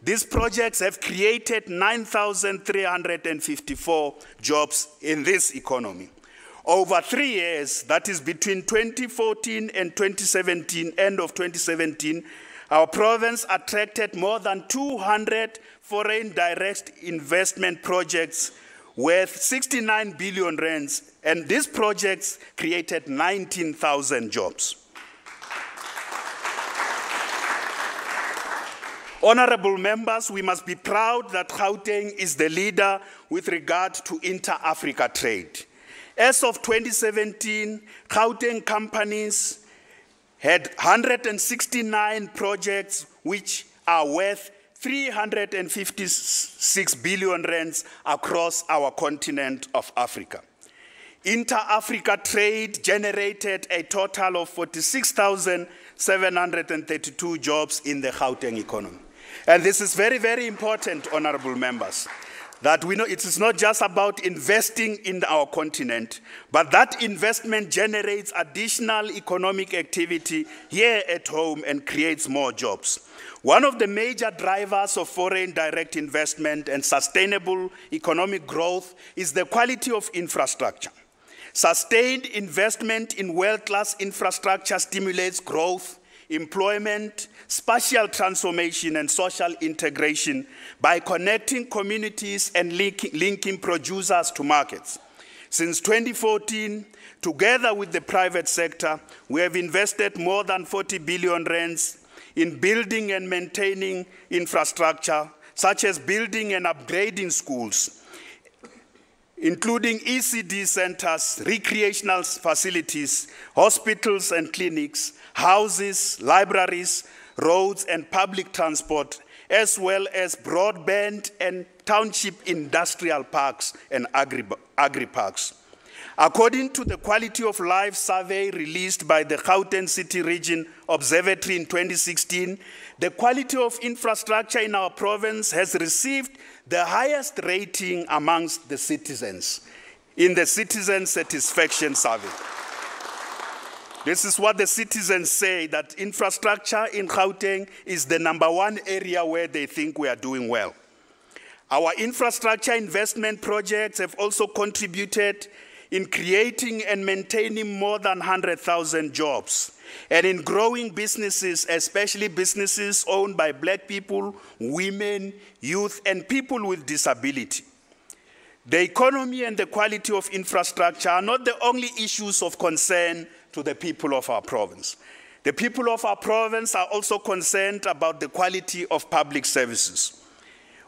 These projects have created 9,354 jobs in this economy. Over 3 years, that is between 2014 and 2017, end of 2017, our province attracted more than 200 foreign direct investment projects worth 69 billion rands, and these projects created 19,000 jobs. Honorable members, we must be proud that Gauteng is the leader with regard to inter-Africa trade. As of 2017, Gauteng companies had 169 projects which are worth 356 billion rands across our continent of Africa. Inter-Africa trade generated a total of 46,732 jobs in the Gauteng economy. And this is very, very important, honorable members, that we know it is not just about investing in our continent, but that investment generates additional economic activity here at home and creates more jobs. One of the major drivers of foreign direct investment and sustainable economic growth is the quality of infrastructure. Sustained investment in world-class infrastructure stimulates growth, employment, spatial transformation, and social integration by connecting communities and linking producers to markets. Since 2014, together with the private sector, we have invested more than 40 billion rands in building and maintaining infrastructure, such as building and upgrading schools, including ECD centers, recreational facilities, hospitals and clinics, houses, libraries, roads and public transport, as well as broadband and township industrial parks and agri-parks. According to the Quality of Life survey released by the Gauteng City Region Observatory in 2016, the quality of infrastructure in our province has received the highest rating amongst the citizens in the Citizen Satisfaction Survey. This is what the citizens say, that infrastructure in Gauteng is the #1 area where they think we are doing well. Our infrastructure investment projects have also contributed in creating and maintaining more than 100,000 jobs, and in growing businesses, especially businesses owned by black people, women, youth, and people with disability. The economy and the quality of infrastructure are not the only issues of concern to the people of our province. The people of our province are also concerned about the quality of public services.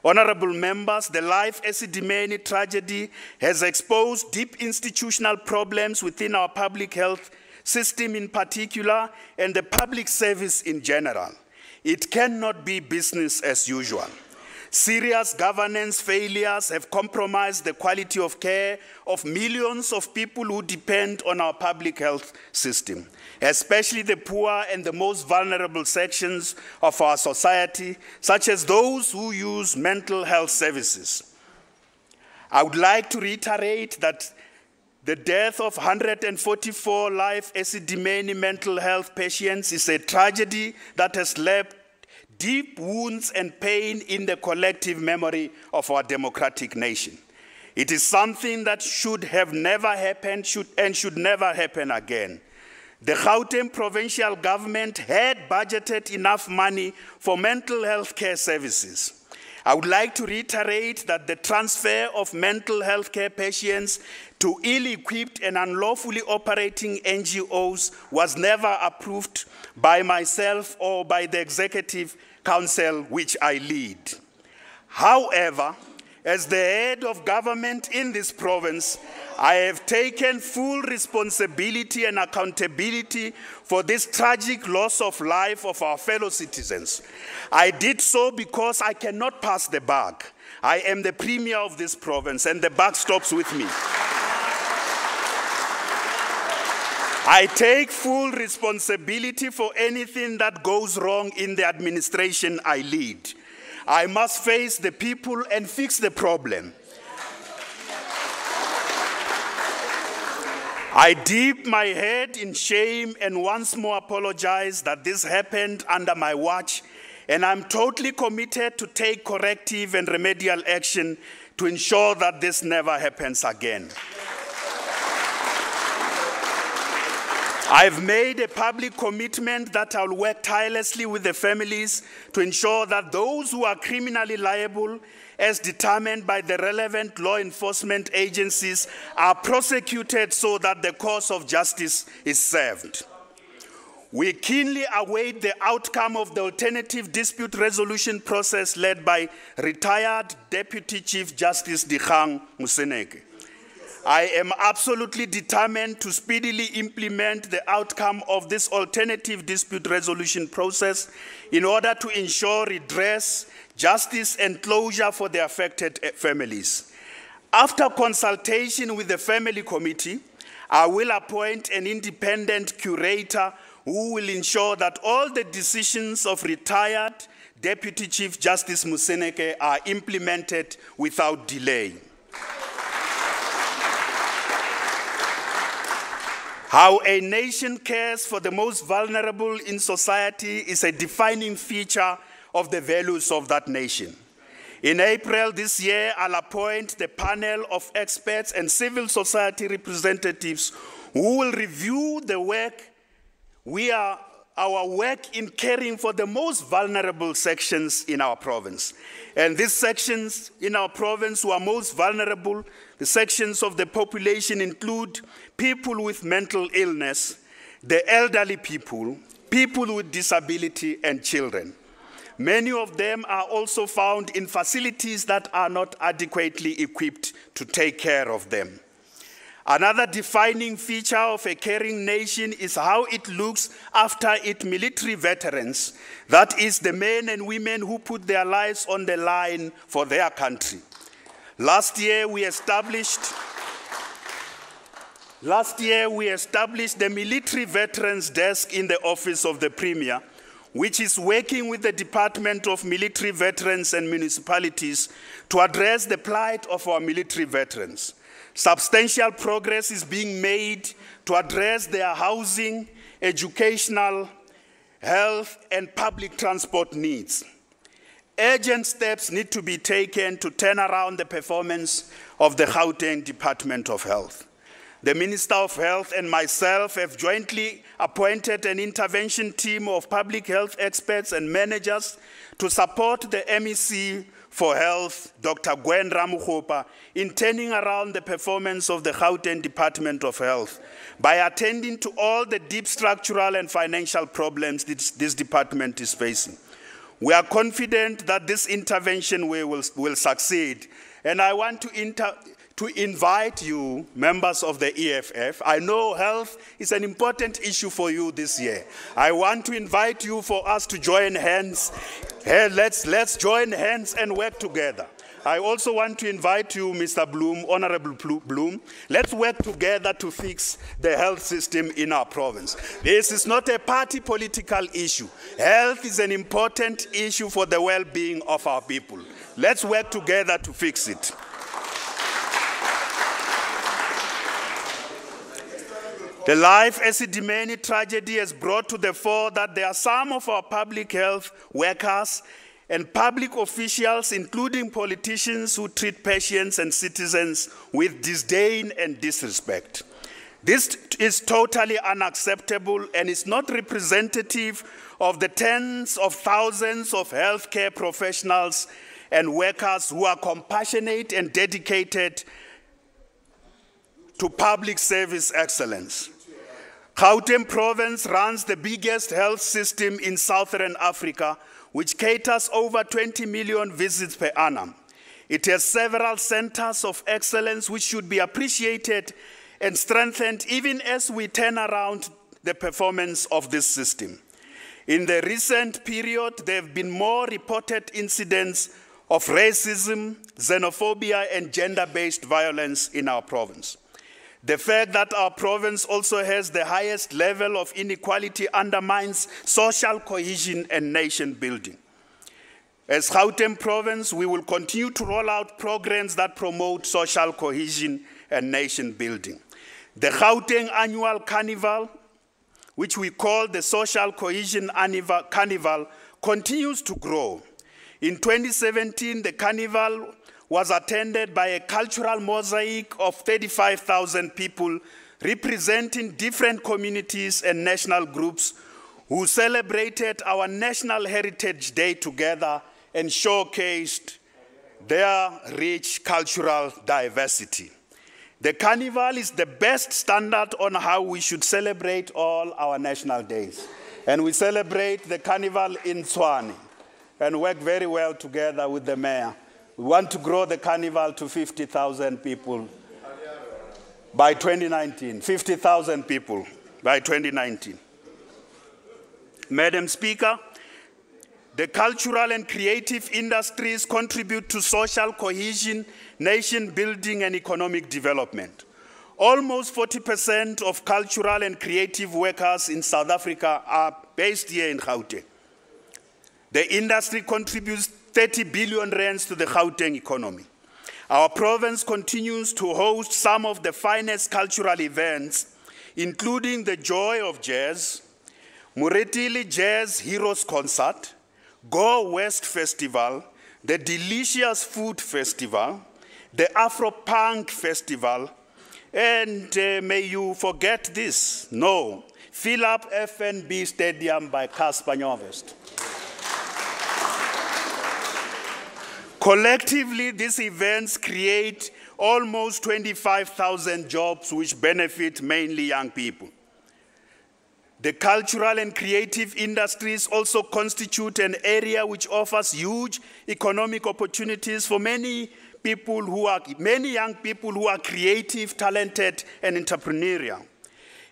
Honorable members, the Life Esidimeni tragedy has exposed deep institutional problems within our public health system in particular and the public service in general. It cannot be business as usual. Serious governance failures have compromised the quality of care of millions of people who depend on our public health system, especially the poor and the most vulnerable sections of our society, such as those who use mental health services. I would like to reiterate that the death of 144 Life Esidimeni mental health patients is a tragedy that has left deep wounds and pain in the collective memory of our democratic nation. It is something that should have never happened and should never happen again. The Gauteng provincial government had budgeted enough money for mental health care services. I would like to reiterate that the transfer of mental health care patients to ill-equipped and unlawfully operating NGOs was never approved by myself or by the Executive Council which I lead. However, as the head of government in this province, I have taken full responsibility and accountability for this tragic loss of life of our fellow citizens. I did so because I cannot pass the buck. I am the premier of this province and the buck stops with me. I take full responsibility for anything that goes wrong in the administration I lead. I must face the people and fix the problem. I dip my head in shame and once more apologize that this happened under my watch, and I'm totally committed to take corrective and remedial action to ensure that this never happens again. I've made a public commitment that I'll work tirelessly with the families to ensure that those who are criminally liable, as determined by the relevant law enforcement agencies, are prosecuted so that the cause of justice is served. We keenly await the outcome of the alternative dispute resolution process led by retired Deputy Chief Justice Dikgang Moseneke. I am absolutely determined to speedily implement the outcome of this alternative dispute resolution process in order to ensure redress, justice, and closure for the affected families. After consultation with the family committee, I will appoint an independent curator who will ensure that all the decisions of retired Deputy Chief Justice Museneke are implemented without delay. How a nation cares for the most vulnerable in society is a defining feature of the values of that nation. In April this year, I'll appoint the panel of experts and civil society representatives who will review the work our work in caring for the most vulnerable sections in our province. And these sections in our province who are most vulnerable, the sections of the population include people with mental illness, the elderly people, people with disability, and children. Many of them are also found in facilities that are not adequately equipped to take care of them. Another defining feature of a caring nation is how it looks after its military veterans, that is, the men and women who put their lives on the line for their country. Last year, we established the Military Veterans Desk in the Office of the Premier, which is working with the Department of Military Veterans and Municipalities to address the plight of our military veterans. Substantial progress is being made to address their housing, educational, health, and public transport needs. Urgent steps need to be taken to turn around the performance of the Gauteng Department of Health. The Minister of Health and myself have jointly appointed an intervention team of public health experts and managers to support the MEC for Health, Dr. Gwen Ramuhopa, in turning around the performance of the Gauteng Department of Health by attending to all the deep structural and financial problems this department is facing. We are confident that this intervention will succeed, and I want to invite you, members of the EFF. I know health is an important issue for you this year. I want to invite you for us to join hands. Hey, let's join hands and work together. I also want to invite you, Mr. Bloom, Honorable Bloom. Let's work together to fix the health system in our province. This is not a party political issue. Health is an important issue for the well-being of our people. Let's work together to fix it. The Life Esidimeni tragedy has brought to the fore that there are some of our public health workers and public officials, including politicians, who treat patients and citizens with disdain and disrespect. This is totally unacceptable and is not representative of the tens of thousands of healthcare professionals and workers who are compassionate and dedicated to public service excellence. Gauteng province runs the biggest health system in Southern Africa, which caters over 20 million visits per annum. It has several centers of excellence which should be appreciated and strengthened even as we turn around the performance of this system. In the recent period, there have been more reported incidents of racism, xenophobia, and gender-based violence in our province. The fact that our province also has the highest level of inequality undermines social cohesion and nation building. As Gauteng province, we will continue to roll out programs that promote social cohesion and nation building. The Gauteng Annual Carnival, which we call the Social Cohesion Carnival, continues to grow. In 2017, the carnival was attended by a cultural mosaic of 35,000 people representing different communities and national groups who celebrated our National Heritage Day together and showcased their rich cultural diversity. The carnival is the best standard on how we should celebrate all our national days. And we celebrate the carnival in Tshwane and work very well together with the mayor. We want to grow the carnival to 50,000 people. by 2019, 50,000 people by 2019. Madam Speaker, the cultural and creative industries contribute to social cohesion, nation building, and economic development. Almost 40% of cultural and creative workers in South Africa are based here in Gauteng. The industry contributes 30 billion rands to the Gauteng economy. Our province continues to host some of the finest cultural events, including the Joy of Jazz, Muretili Jazz Heroes Concert, Go West Festival, the Delicious Food Festival, the Afro-Punk Festival, and may you forget this, no, Fill Up FNB Stadium by Casper Nyovest. Collectively, these events create almost 25,000 jobs which benefit mainly young people. The cultural and creative industries also constitute an area which offers huge economic opportunities for many young people who are creative, talented, and entrepreneurial.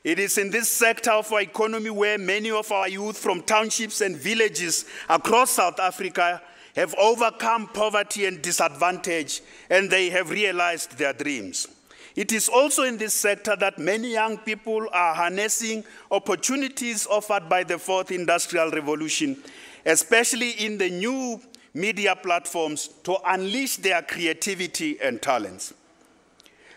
It is in this sector of our economy where many of our youth from townships and villages across South Africa have overcome poverty and disadvantage, and they have realized their dreams. It is also in this sector that many young people are harnessing opportunities offered by the Fourth Industrial Revolution, especially in the new media platforms, to unleash their creativity and talents.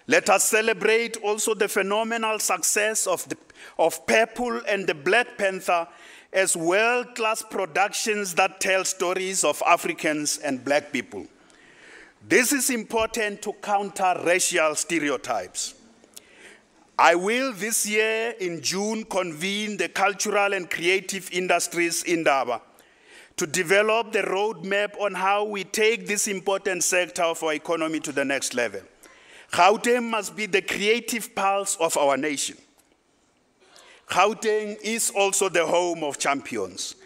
Let us celebrate also the phenomenal success of Purple and the Black Panther as world-class productions that tell stories of Africans and Black people. This is important to counter racial stereotypes. I will this year in June convene the cultural and creative industries in Indaba to develop the roadmap on how we take this important sector of our economy to the next level. Gauteng must be the creative pulse of our nation. Gauteng is also the home of champions.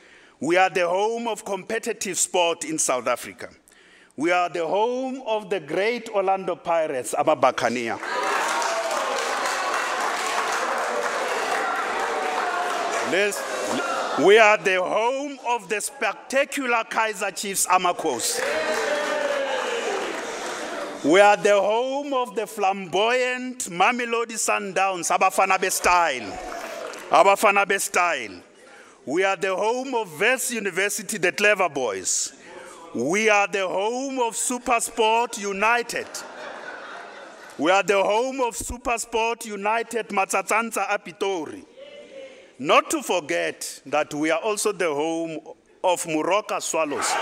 We are the home of competitive sport in South Africa. We are the home of the great Orlando Pirates, Ababakania. We are the home of the spectacular Kaizer Chiefs, Amakos. We are the home of the flamboyant Mamelodi Sundowns, Abafana style. Abafana style. We are the home of West University, the Clever Boys. We are the home of Supersport United. We are the home of Supersport United, Matsatsanza Apitori. Not to forget that we are also the home of Muroka Swallows.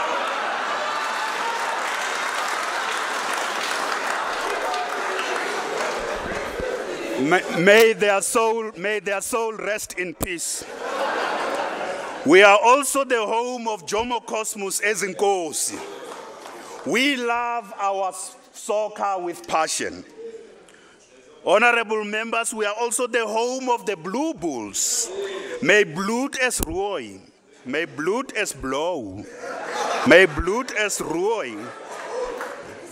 May their soul rest in peace. We are also the home of Jomo Cosmos Ezinkosi. We love our soccer with passion. Honorable members, we are also the home of the Blue Bulls. May blood as rooi, may blood as blow, may blood as rooi,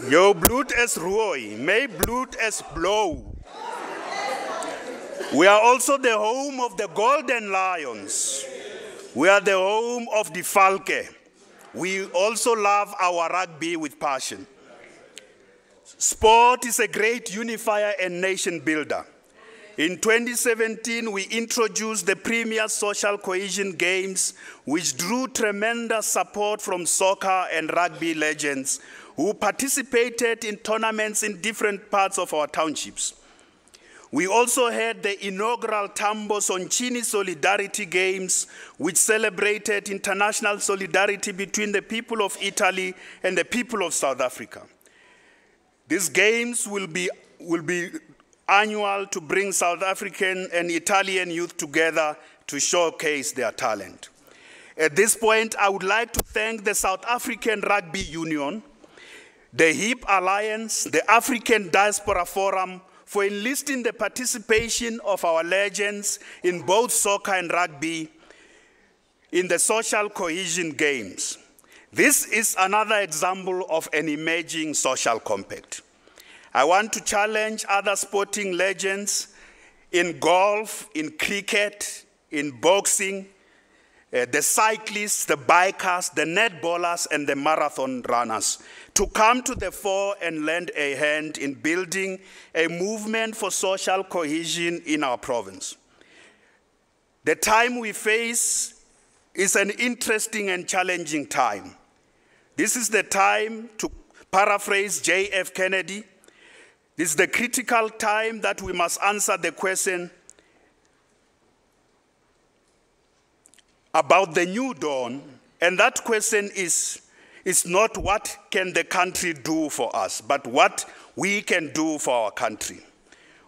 your blood as rooi, may blood as blow. We are also the home of the Golden Lions. We are the home of the Falke. We also love our rugby with passion. Sport is a great unifier and nation builder. In 2017, we introduced the Premier Social Cohesion Games, which drew tremendous support from soccer and rugby legends who participated in tournaments in different parts of our townships. We also had the inaugural Tambo Soncini Solidarity Games, which celebrated international solidarity between the people of Italy and the people of South Africa. These games will be annual to bring South African and Italian youth together to showcase their talent. At this point, I would like to thank the South African Rugby Union, the HIP Alliance, the African Diaspora Forum, for enlisting the participation of our legends in both soccer and rugby in the Social Cohesion Games. This is another example of an emerging social compact. I want to challenge other sporting legends in golf, in cricket, in boxing, the cyclists, the bikers, the netballers, and the marathon runners to come to the fore and lend a hand in building a movement for social cohesion in our province. The time we face is an interesting and challenging time. This is the time, to paraphrase J.F. Kennedy, this is the critical time that we must answer the question about the new dawn, and that question is not what can the country do for us, but what we can do for our country.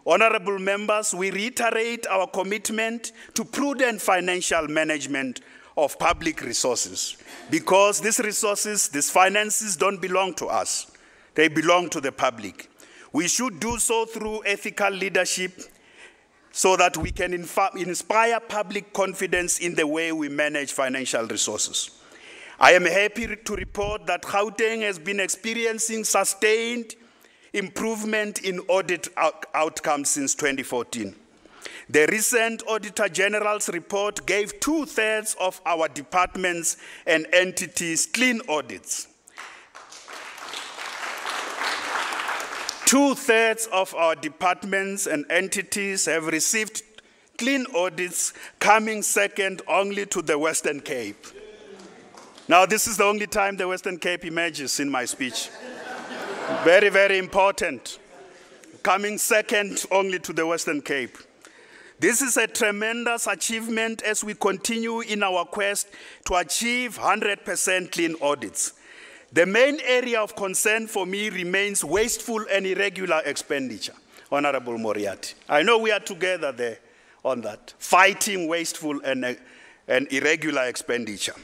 Honorable members, we reiterate our commitment to prudent financial management of public resources, because these resources, these finances don't belong to us. They belong to the public. We should do so through ethical leadership so that we can inspire public confidence in the way we manage financial resources. I am happy to report that Gauteng has been experiencing sustained improvement in audit outcomes since 2014. The recent Auditor General's report gave 2/3 of our departments and entities clean audits. 2/3 of our departments and entities have received clean audits, coming second only to the Western Cape. Now, this is the only time the Western Cape emerges in my speech. Very, very important. Coming second only to the Western Cape. This is a tremendous achievement as we continue in our quest to achieve 100% clean audits. The main area of concern for me remains wasteful and irregular expenditure, Honorable Moriarty. I know we are together there on that, fighting wasteful and irregular expenditure,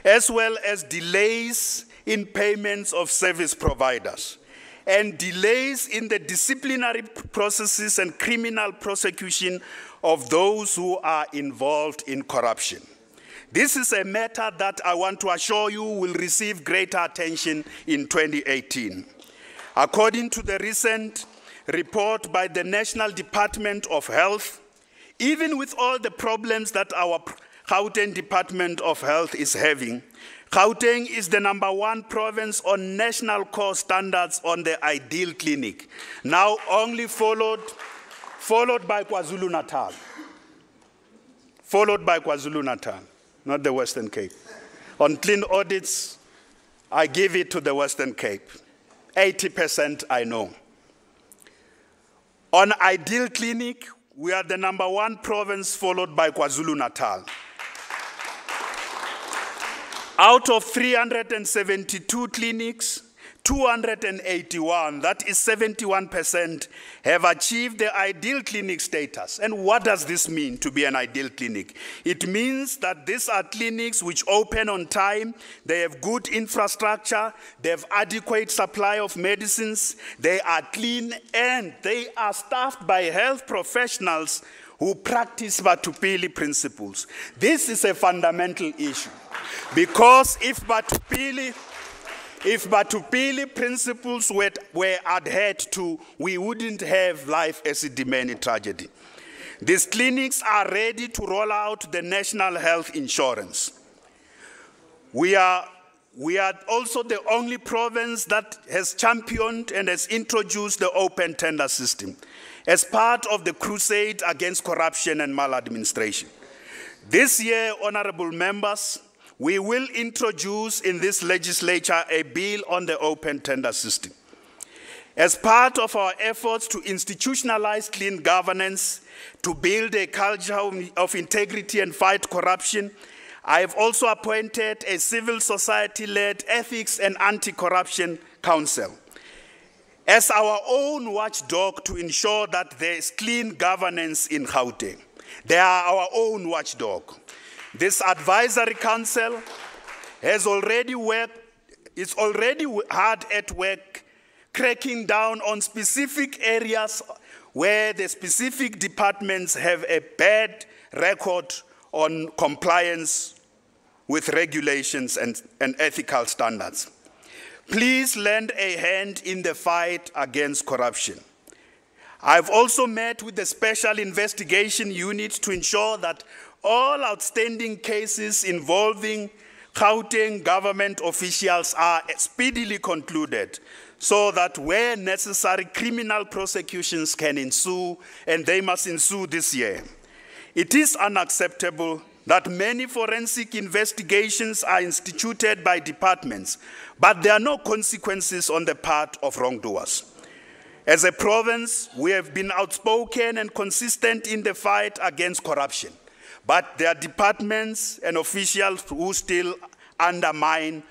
as well as delays in payments of service providers, and delays in the disciplinary processes and criminal prosecution of those who are involved in corruption. This is a matter that I want to assure you will receive greater attention in 2018. According to the recent report by the National Department of Health, even with all the problems that our Gauteng Department of Health is having, Gauteng is the #1 province on national core standards on the ideal clinic, now only followed by KwaZulu-Natal. Followed by KwaZulu-Natal, not the Western Cape. On clean audits, I give it to the Western Cape. 80% I know. On ideal clinic, we are the #1 province followed by KwaZulu-Natal. Out of 372 clinics, 281, that is 71%, have achieved the ideal clinic status. And what does this mean, to be an ideal clinic? It means that these are clinics which open on time, they have good infrastructure, they have adequate supply of medicines, they are clean, and they are staffed by health professionals who practice Batupili principles. This is a fundamental issue, because if Batupili principles were adhered to, we wouldn't have life as a Dimeni tragedy. These clinics are ready to roll out the national health insurance. We are also the only province that has championed and has introduced the open tender system as part of the crusade against corruption and maladministration. This year, honorable members, we will introduce in this legislature a bill on the open tender system. As part of our efforts to institutionalize clean governance, to build a culture of integrity and fight corruption, I have also appointed a civil society-led ethics and anti-corruption council as our own watchdog to ensure that there is clean governance in Gauteng. They are our own watchdog. This advisory council is already hard at work cracking down on specific areas where the specific departments have a bad record on compliance with regulations and ethical standards. Please lend a hand in the fight against corruption. I've also met with the Special Investigation Unit to ensure that all outstanding cases involving Gauteng government officials are speedily concluded, so that where necessary, criminal prosecutions can ensue, and they must ensue this year. It is unacceptable that many forensic investigations are instituted by departments, but there are no consequences on the part of wrongdoers. As a province, we have been outspoken and consistent in the fight against corruption, but there are departments and officials who still undermine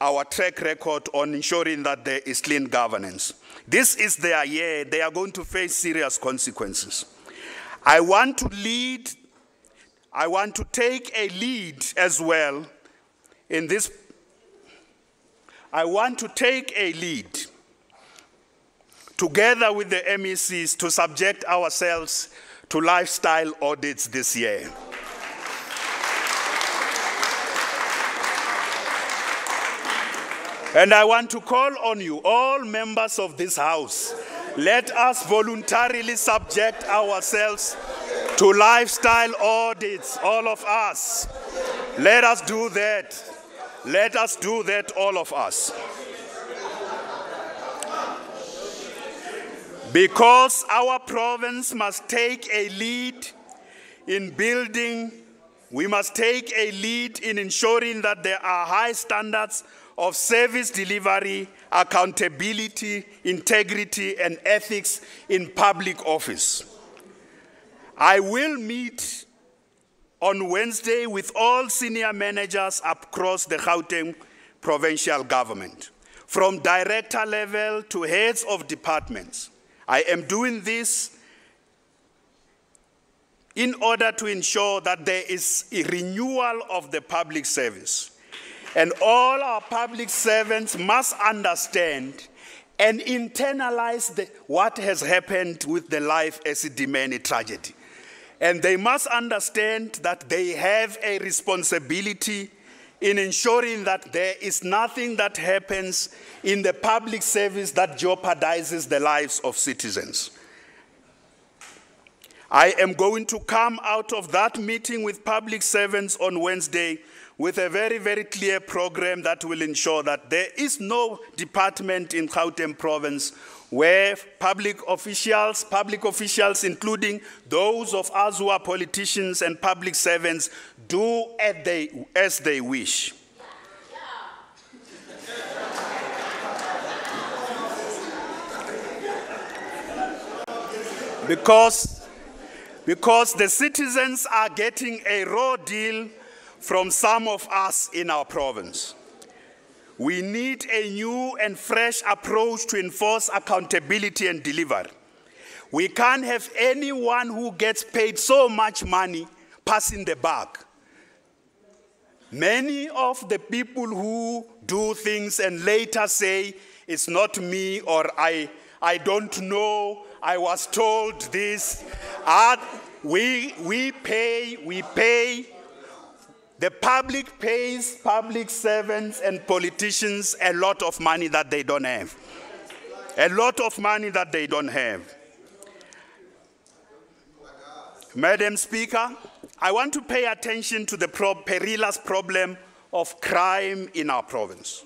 our track record on ensuring that there is clean governance. This is their year. They are going to face serious consequences. I want to take a lead as well in this. I want to take a lead together with the MECs to subject ourselves to lifestyle audits this year. And I want to call on you, all members of this House, let us voluntarily subject ourselves to lifestyle audits, all of us. Let us do that. Let us do that, all of us. Because our province must take a lead in building, we must take a lead in ensuring that there are high standards of service delivery, accountability, integrity, and ethics in public office. I will meet on Wednesday with all senior managers across the Gauteng provincial government, from director level to heads of departments. I am doing this in order to ensure that there is a renewal of the public service. And all our public servants must understand and internalize what has happened with the Life Esidimeni tragedy. And they must understand that they have a responsibility in ensuring that there is nothing that happens in the public service that jeopardizes the lives of citizens. I am going to come out of that meeting with public servants on Wednesday with a very, very clear program that will ensure that there is no department in Gauteng province where public officials, including those of us who are politicians and public servants, do as they wish. Because the citizens are getting a raw deal from some of us in our province. We need a new and fresh approach to enforce accountability and delivery. We can't have anyone who gets paid so much money passing the buck. Many of the people who do things and later say, it's not me, or I don't know, I was told this. We pay. The public pays public servants and politicians a lot of money that they don't have. A lot of money that they don't have. Madam Speaker, I want to pay attention to the perilous problem of crime in our province.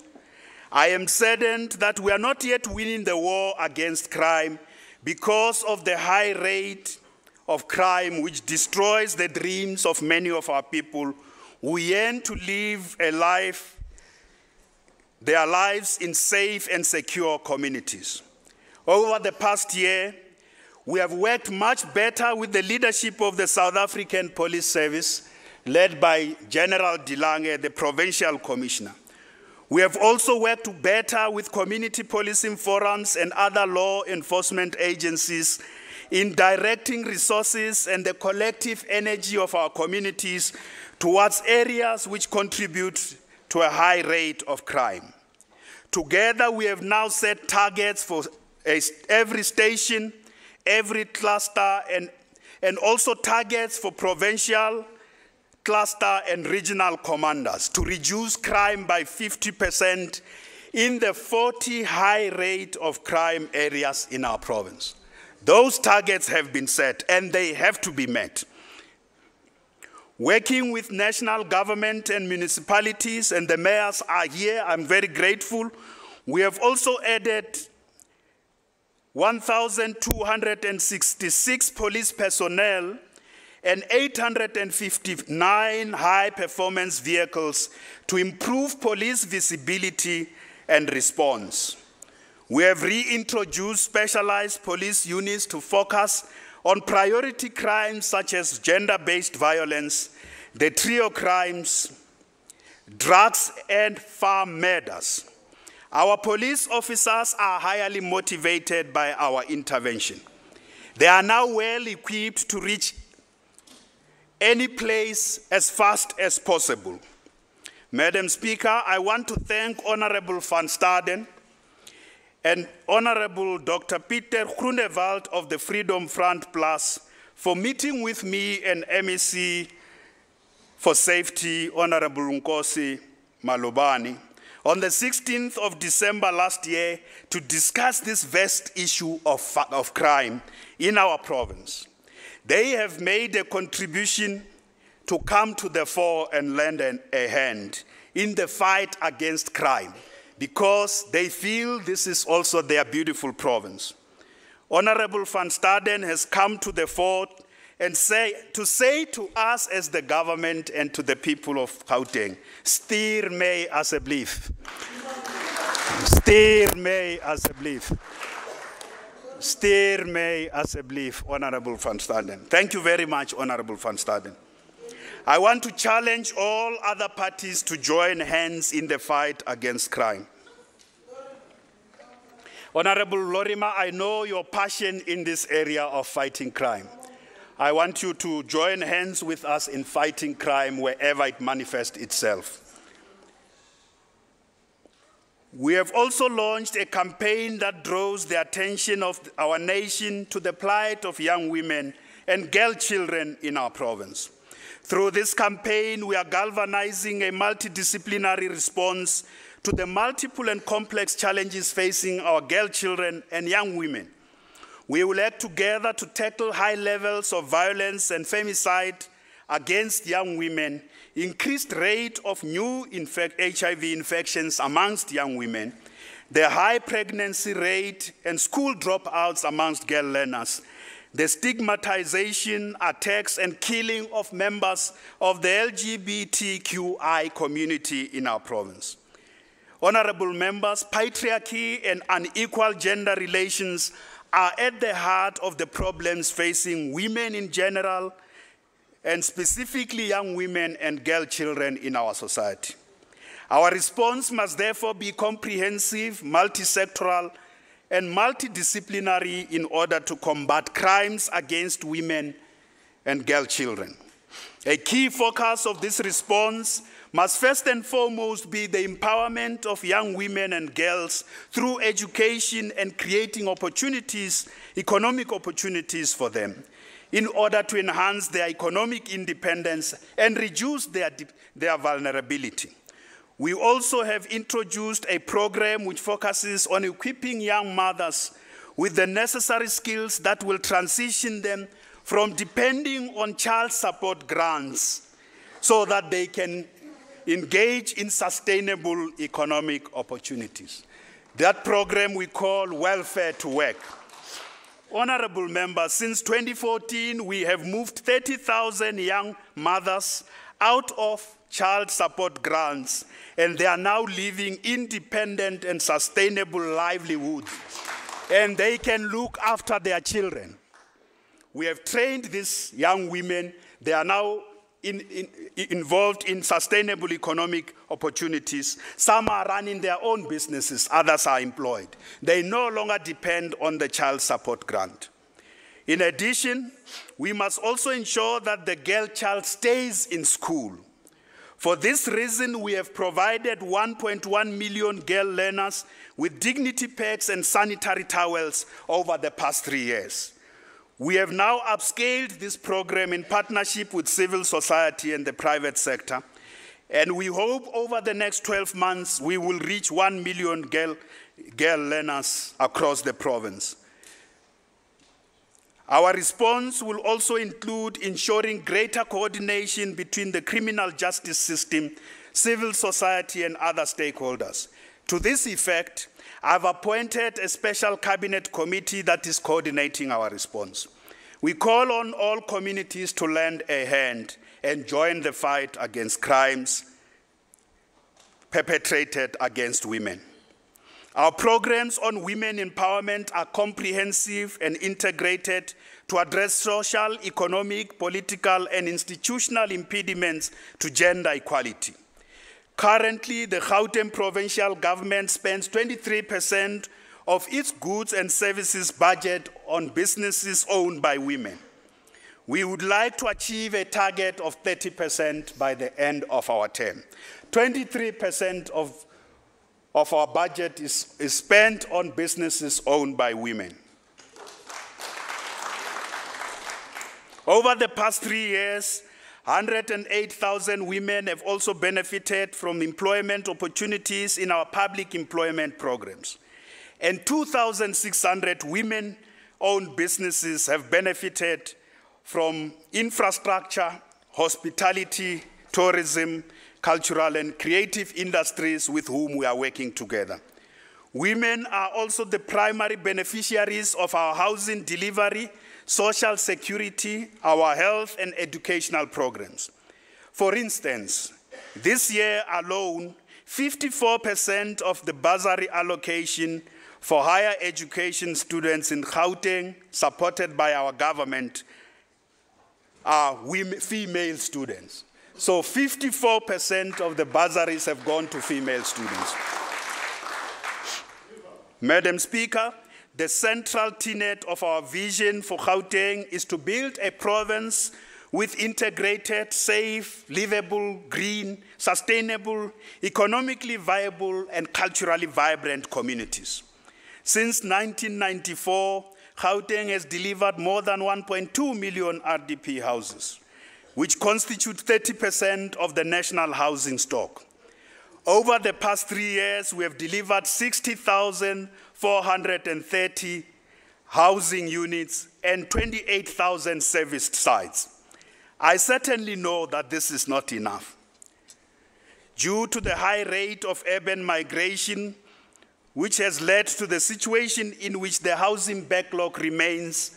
I am saddened that we are not yet winning the war against crime because of the high rate of crime which destroys the dreams of many of our people who yearn to live their lives in safe and secure communities. Over the past year, we have worked much better with the leadership of the South African Police Service, led by General Dilange, the Provincial Commissioner. We have also worked better with community policing forums and other law enforcement agencies in directing resources and the collective energy of our communities towards areas which contribute to a high rate of crime. Together, we have now set targets for every station, every cluster, and also targets for provincial, cluster, and regional commanders to reduce crime by 50% in the 40 high rate of crime areas in our province. Those targets have been set and they have to be met. Working with national government and municipalities, and the mayors are here, I'm very grateful. We have also added 1,266 police personnel and 859 high-performance vehicles to improve police visibility and response. We have reintroduced specialized police units to focus on priority crimes such as gender-based violence, the trio crimes, drugs, and farm murders. Our police officers are highly motivated by our intervention. They are now well equipped to reach any place as fast as possible. Madam Speaker, I want to thank Honorable Van Staden and Honorable Dr. Peter Groenewald of the Freedom Front Plus for meeting with me and MEC for Safety, Honorable Nkosi Malobane, on the 16th of December last year to discuss this vast issue of crime in our province. They have made a contribution to come to the fore and lend a hand in the fight against crime, because they feel this is also their beautiful province. Honorable Van Staden has come to the fore and say to us as the government and to the people of Gauteng, stuur my asseblief. Stuur my asseblief. Stuur my asseblief, Honorable Van Staden. Thank you very much, Honorable Van Staden. I want to challenge all other parties to join hands in the fight against crime. Honorable Lorima, I know your passion in this area of fighting crime. I want you to join hands with us in fighting crime wherever it manifests itself. We have also launched a campaign that draws the attention of our nation to the plight of young women and girl children in our province. Through this campaign, we are galvanizing a multidisciplinary response to the multiple and complex challenges facing our girl children and young women. We will act together to tackle high levels of violence and femicide against young women, increased rate of new HIV infections amongst young women, the high pregnancy rate and school dropouts amongst girl learners, the stigmatization, attacks, and killing of members of the LGBTQI community in our province. Honorable members, patriarchy and unequal gender relations are at the heart of the problems facing women in general, and specifically young women and girl children in our society. Our response must therefore be comprehensive, multi-sectoral, and multidisciplinary in order to combat crimes against women and girl children. A key focus of this response must first and foremost be the empowerment of young women and girls through education and creating opportunities, economic opportunities for them, in order to enhance their economic independence and reduce their vulnerability. We also have introduced a program which focuses on equipping young mothers with the necessary skills that will transition them from depending on child support grants so that they can engage in sustainable economic opportunities. That program we call Welfare to Work. Honorable members, since 2014, we have moved 30,000 young mothers out of child support grants, and they are now living independent and sustainable livelihoods, and they can look after their children. We have trained these young women. They are now involved in sustainable economic opportunities. Some are running their own businesses, others are employed. They no longer depend on the child support grant. In addition, we must also ensure that the girl child stays in school. For this reason, we have provided 1.1 million girl learners with dignity packs and sanitary towels over the past 3 years. We have now upscaled this program in partnership with civil society and the private sector. And we hope over the next 12 months, we will reach 1 million girl learners across the province. Our response will also include ensuring greater coordination between the criminal justice system, civil society, and other stakeholders. To this effect, I've appointed a special cabinet committee that is coordinating our response. We call on all communities to lend a hand and join the fight against crimes perpetrated against women. Our programs on women empowerment are comprehensive and integrated to address social, economic, political, and institutional impediments to gender equality. Currently, the Gauteng provincial government spends 23% of its goods and services budget on businesses owned by women. We would like to achieve a target of 30% by the end of our term. 23% of our budget is spent on businesses owned by women. Over the past 3 years, 108,000 women have also benefited from employment opportunities in our public employment programs. And 2,600 women-owned businesses have benefited from infrastructure, hospitality, tourism, cultural and creative industries with whom we are working together. Women are also the primary beneficiaries of our housing delivery, social security, our health and educational programs. For instance, this year alone, 54% of the bursary allocation for higher education students in Gauteng, supported by our government, are female students. So 54% of the bursaries have gone to female students. Madam Speaker, the central tenet of our vision for Gauteng is to build a province with integrated, safe, livable, green, sustainable, economically viable, and culturally vibrant communities. Since 1994, Gauteng has delivered more than 1.2 million RDP houses, which constitute 30% of the national housing stock. Over the past 3 years, we have delivered 60,430 housing units and 28,000 serviced sites. I certainly know that this is not enough. Due to the high rate of urban migration, which has led to the situation in which the housing backlog remains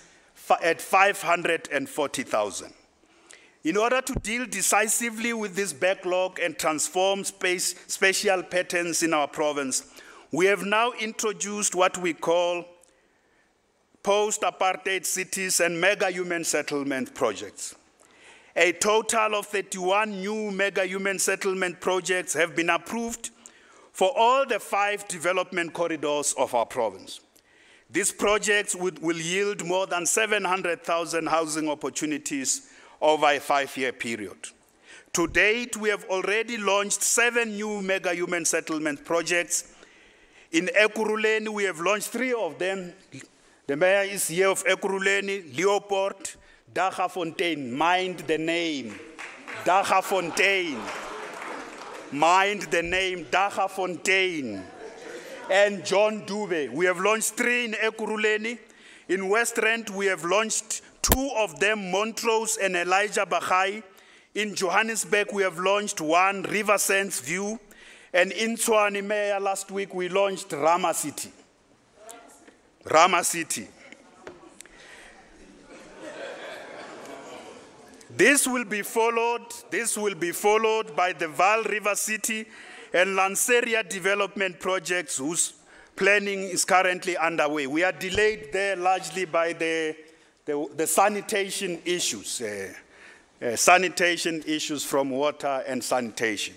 at 540,000. In order to deal decisively with this backlog and transform spatial patterns in our province, we have now introduced what we call post-apartheid cities and mega-human settlement projects. A total of 31 new mega-human settlement projects have been approved for all the 5 development corridors of our province. These projects will yield more than 700,000 housing opportunities over a 5-year period. To date, we have already launched 7 new mega-human settlement projects. In Ekurhuleni, we have launched 3 of them. The mayor is here of Ekurhuleni, Leopold, Daggafontein, mind the name, Daggafontein. Mind the name, Daggafontein. And John Dube. We have launched 3 in Ekurhuleni. In West Rand, we have launched 2 of them, Montrose and Elijah Bagai. In Johannesburg, we have launched 1, River Sands View. And in Tshwane, Mayor, last week, we launched Rama City. Rama City. This will be followed by the Vaal River City and Lanseria development projects whose planning is currently underway. We are delayed there largely by the sanitation issues, sanitation issues from water and sanitation.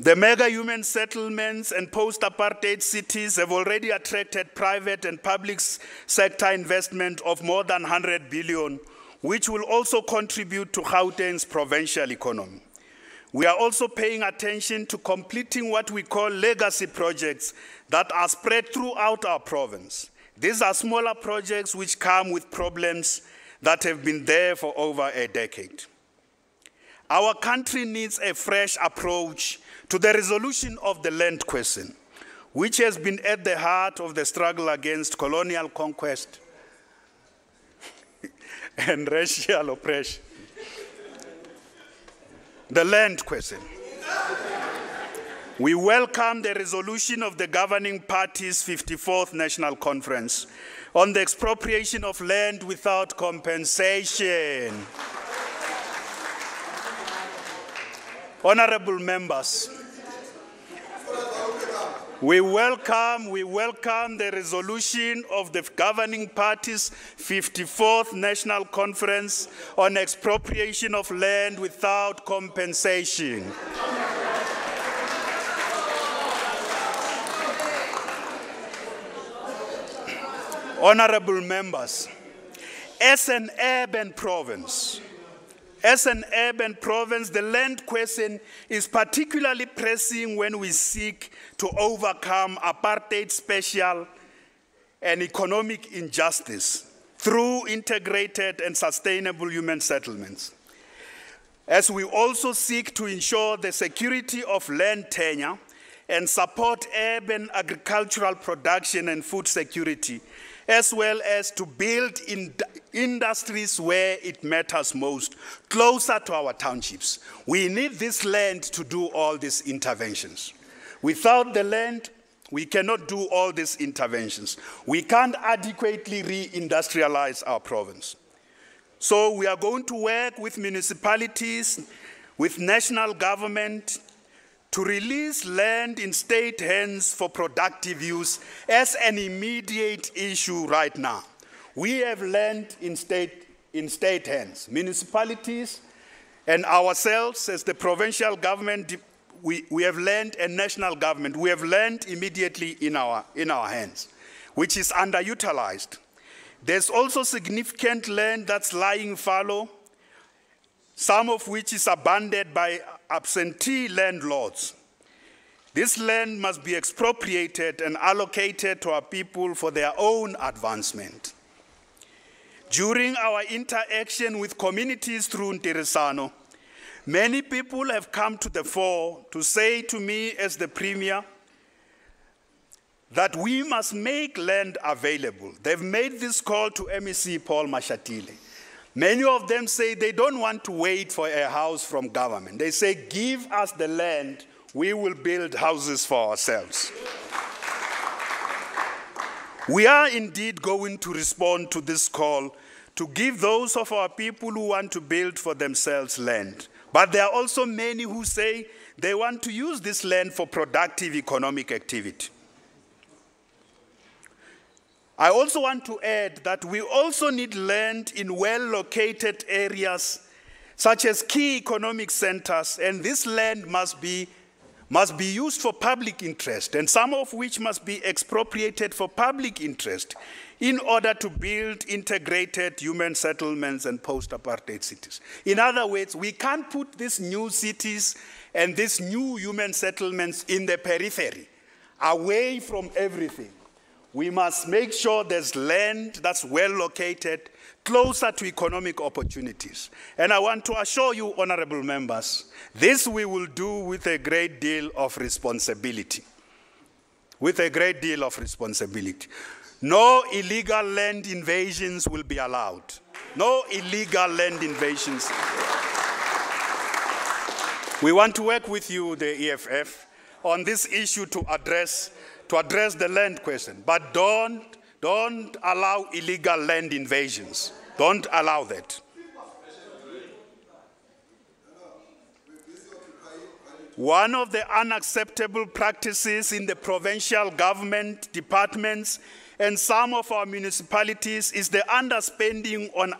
The mega-human settlements and post-apartheid cities have already attracted private and public sector investment of more than 100 billion, which will also contribute to Gauteng's provincial economy. We are also paying attention to completing what we call legacy projects that are spread throughout our province. These are smaller projects which come with problems that have been there for over a decade. Our country needs a fresh approach to the resolution of the land question, which has been at the heart of the struggle against colonial conquest and racial oppression. The land question. We welcome the resolution of the governing party's 54th National Conference on the expropriation of land without compensation. Honorable members, we welcome the resolution of the governing party's 54th National Conference on expropriation of land without compensation. Honorable members, as an urban province, the land question is particularly pressing when we seek to overcome apartheid, spatial, and economic injustice through integrated and sustainable human settlements. As we also seek to ensure the security of land tenure and support urban agricultural production and food security, as well as to build industries where it matters most, closer to our townships. We need this land to do all these interventions. Without the land, we cannot do all these interventions. We can't adequately re-industrialize our province. So we are going to work with municipalities, with national government, to release land in state hands for productive use as an immediate issue right now. We have land in state hands. Municipalities and ourselves as the provincial government, we have land, and national government, we have land immediately in our hands, which is underutilized. There's also significant land that's lying fallow, some of which is abandoned by absentee landlords. This land must be expropriated and allocated to our people for their own advancement. During our interaction with communities through Ntirisano, many people have come to the fore to say to me as the Premier that we must make land available. They've made this call to MEC Paul Mashatile. Many of them say they don't want to wait for a house from government. They say, give us the land, we will build houses for ourselves. We are indeed going to respond to this call to give those of our people who want to build for themselves land. But there are also many who say they want to use this land for productive economic activity. I also want to add that we also need land in well-located areas, such as key economic centers, and this land must be used for public interest, and some of which must be expropriated for public interest in order to build integrated human settlements and post-apartheid cities. In other words, we can't put these new cities and these new human settlements in the periphery, away from everything. We must make sure there's land that's well located, closer to economic opportunities. And I want to assure you, honorable members, this we will do with a great deal of responsibility. With a great deal of responsibility. No illegal land invasions will be allowed. No illegal land invasions. We want to work with you, the EFF, on this issue to address the land question, but don't allow illegal land invasions. Don't allow that. One of the unacceptable practices in the provincial government departments and some of our municipalities is the underspending on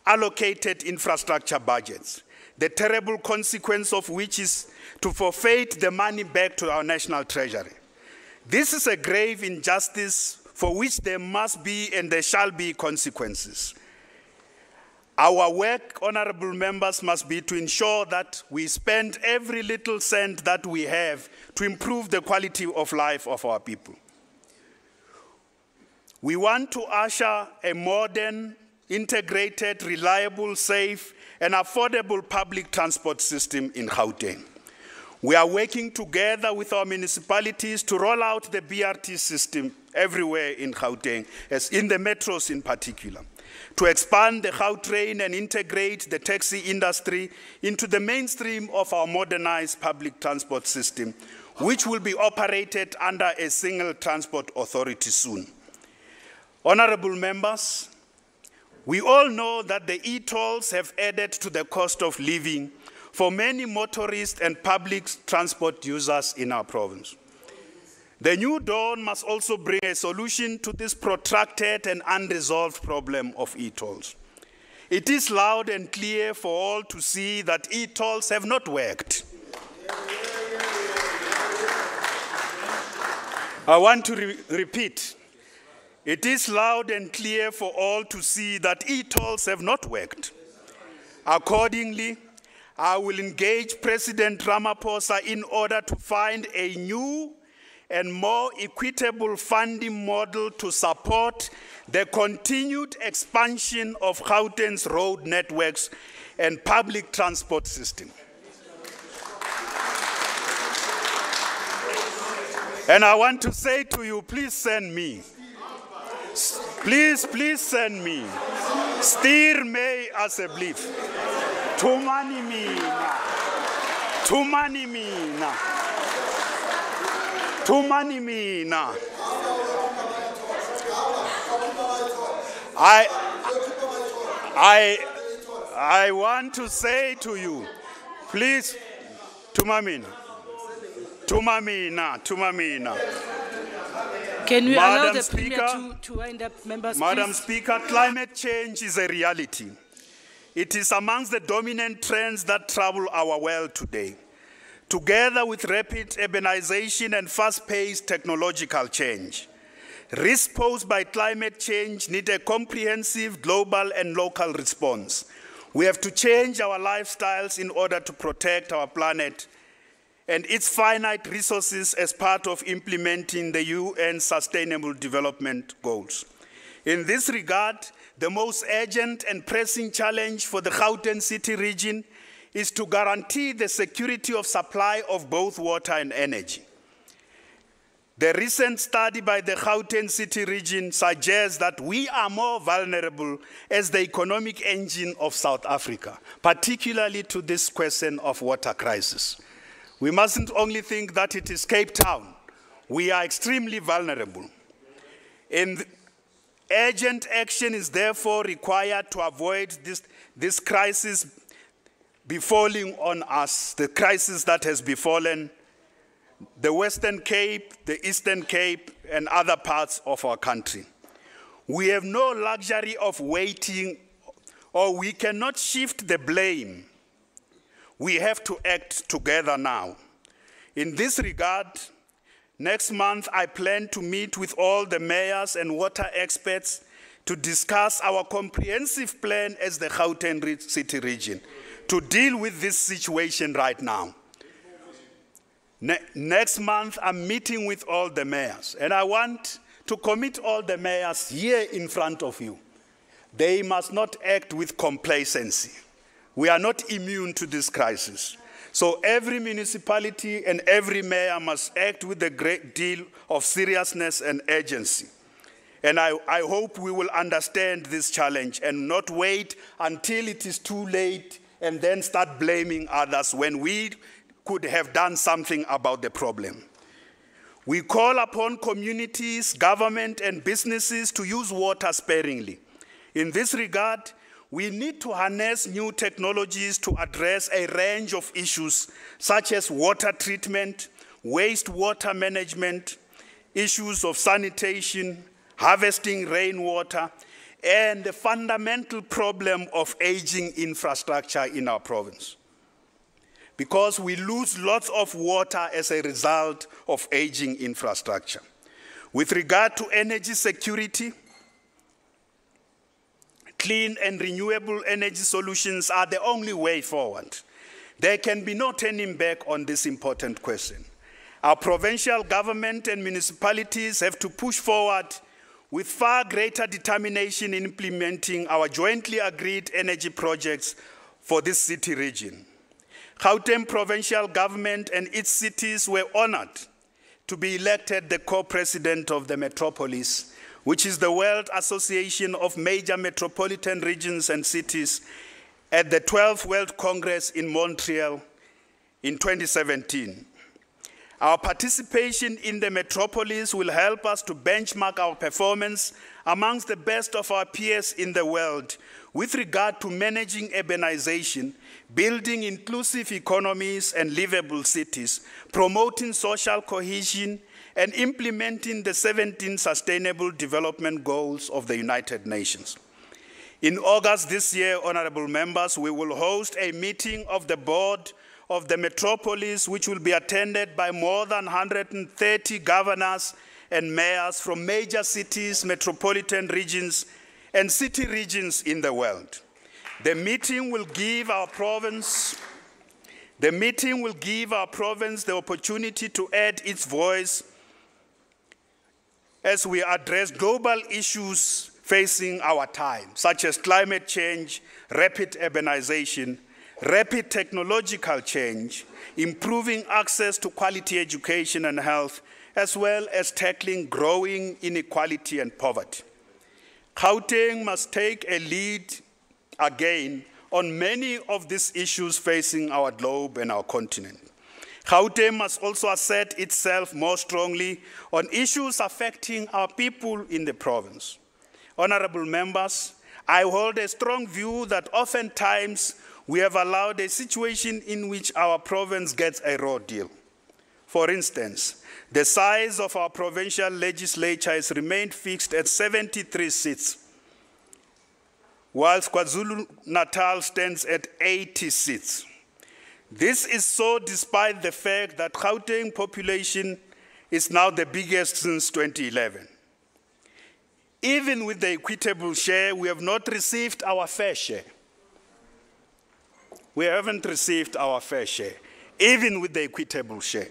allocated infrastructure budgets, the terrible consequence of which is to forfeit the money back to our national treasury. This is a grave injustice for which there must be and there shall be consequences. Our work, honorable members, must be to ensure that we spend every little cent that we have to improve the quality of life of our people. We want to usher a modern, integrated, reliable, safe, and affordable public transport system in Gauteng. We are working together with our municipalities to roll out the BRT system everywhere in Gauteng, as in the metros in particular, to expand the Gautrain and integrate the taxi industry into the mainstream of our modernized public transport system, which will be operated under a single transport authority soon. Honorable members, we all know that the e-tolls have added to the cost of living for many motorists and public transport users in our province. The new dawn must also bring a solution to this protracted and unresolved problem of e-tolls. It is loud and clear for all to see that e-tolls have not worked. I want to repeat. It is loud and clear for all to see that e-tolls have not worked. Accordingly, I will engage President Ramaphosa in order to find a new and more equitable funding model to support the continued expansion of Gauteng's road networks and public transport system. And I want to say to you, please send me. Please send me. Steer me as a belief. Tumani mina. Tumani mina. Tumani mina. I want to say to you, please, tumamina. Tumamina. Tumamina. Can we allow Madam the Speaker, Premier to wind up, members, Madam please? Speaker, climate change is a reality. It is amongst the dominant trends that trouble our world today. Together with rapid urbanization and fast-paced technological change, risks posed by climate change need a comprehensive global and local response. We have to change our lifestyles in order to protect our planet and its finite resources as part of implementing the UN Sustainable Development Goals. In this regard, the most urgent and pressing challenge for the Gauteng City region is to guarantee the security of supply of both water and energy. The recent study by the Gauteng City region suggests that we are more vulnerable as the economic engine of South Africa, particularly to this question of water crisis. We mustn't only think that it is Cape Town. We are extremely vulnerable. And urgent action is therefore required to avoid this crisis befalling on us, the crisis that has befallen the Western Cape, the Eastern Cape, and other parts of our country. We have no luxury of waiting, or we cannot shift the blame. We have to act together now. In this regard, next month I plan to meet with all the mayors and water experts to discuss our comprehensive plan as the Gauteng City region to deal with this situation right now. Next month I'm meeting with all the mayors, and I want to commit all the mayors here in front of you. They must not act with complacency. We are not immune to this crisis. So every municipality and every mayor must act with a great deal of seriousness and urgency. And I hope we will understand this challenge and not wait until it is too late and then start blaming others when we could have done something about the problem. We call upon communities, government, and businesses to use water sparingly. In this regard, we need to harness new technologies to address a range of issues such as water treatment, wastewater management, issues of sanitation, harvesting rainwater, and the fundamental problem of aging infrastructure in our province. Because we lose lots of water as a result of aging infrastructure. With regard to energy security, clean and renewable energy solutions are the only way forward. There can be no turning back on this important question. Our provincial government and municipalities have to push forward with far greater determination in implementing our jointly agreed energy projects for this city region. Gauteng provincial government and its cities were honored to be elected the co-president of the Metropolis, which is the World Association of Major Metropolitan Regions and Cities, at the 12th World Congress in Montreal in 2017. Our participation in the Metropolis will help us to benchmark our performance amongst the best of our peers in the world with regard to managing urbanization, building inclusive economies and livable cities, promoting social cohesion, and implementing the 17 Sustainable Development Goals of the United Nations. In August this year, honorable members, we will host a meeting of the board of the Metropolis, which will be attended by more than 130 governors and mayors from major cities, metropolitan regions, and city regions in the world. The meeting will give our province the opportunity to add its voice as we address global issues facing our time, such as climate change, rapid urbanization, rapid technological change, improving access to quality education and health, as well as tackling growing inequality and poverty. Gauteng must take a lead again on many of these issues facing our globe and our continent. Gauteng must also assert itself more strongly on issues affecting our people in the province. Honorable members, I hold a strong view that oftentimes we have allowed a situation in which our province gets a raw deal. For instance, the size of our provincial legislature has remained fixed at 73 seats, whilst KwaZulu-Natal stands at 80 seats. This is so despite the fact that Gauteng population is now the biggest since 2011. Even with the equitable share, we have not received our fair share. We haven't received our fair share, even with the equitable share.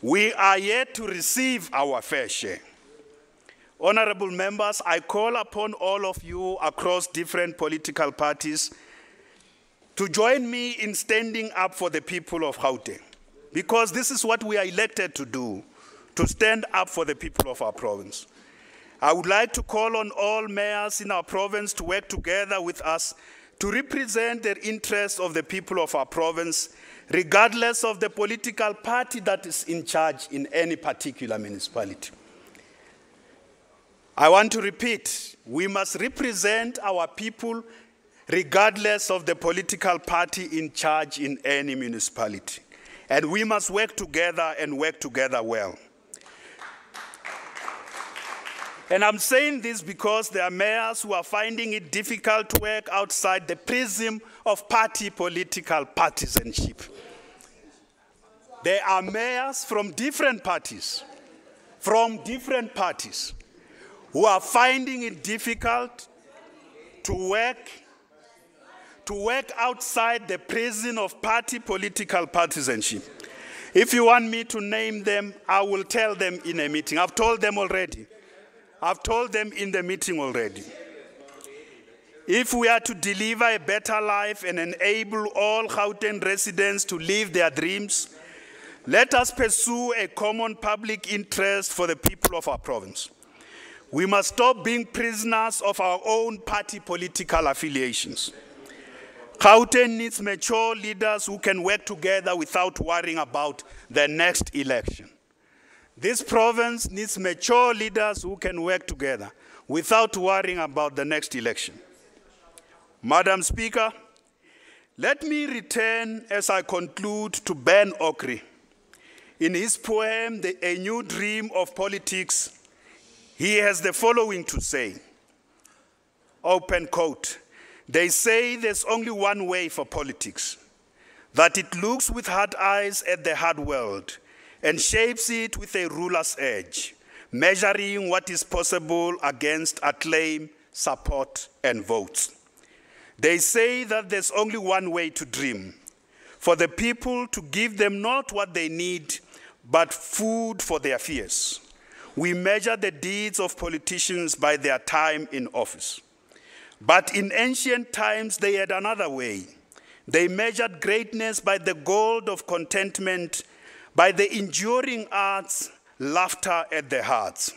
We are yet to receive our fair share. Honorable members, I call upon all of you across different political parties to join me in standing up for the people of Gauteng, because this is what we are elected to do, to stand up for the people of our province. I would like to call on all mayors in our province to work together with us to represent the interests of the people of our province, regardless of the political party that is in charge in any particular municipality. I want to repeat, we must represent our people regardless of the political party in charge in any municipality. And we must work together and work together well. And I'm saying this because there are mayors who are finding it difficult to work outside the prism of party political partisanship. There are mayors from different parties, who are finding it difficult to work outside the prison of party political partisanship. If you want me to name them, I will tell them in a meeting. I've told them already. I've told them in the meeting already. If we are to deliver a better life and enable all Gauteng residents to live their dreams, let us pursue a common public interest for the people of our province. We must stop being prisoners of our own party political affiliations. Gauteng needs mature leaders who can work together without worrying about the next election. This province needs mature leaders who can work together without worrying about the next election. Madam Speaker, let me return as I conclude to Ben Okri. In his poem, A New Dream of Politics, he has the following to say, open quote, "They say there's only one way for politics, that it looks with hard eyes at the hard world and shapes it with a ruler's edge, measuring what is possible against acclaim support, and votes. They say that there's only one way to dream, for the people to give them not what they need, but food for their fears. We measure the deeds of politicians by their time in office. But in ancient times, they had another way. They measured greatness by the gold of contentment, by the enduring arts, laughter at their hearts.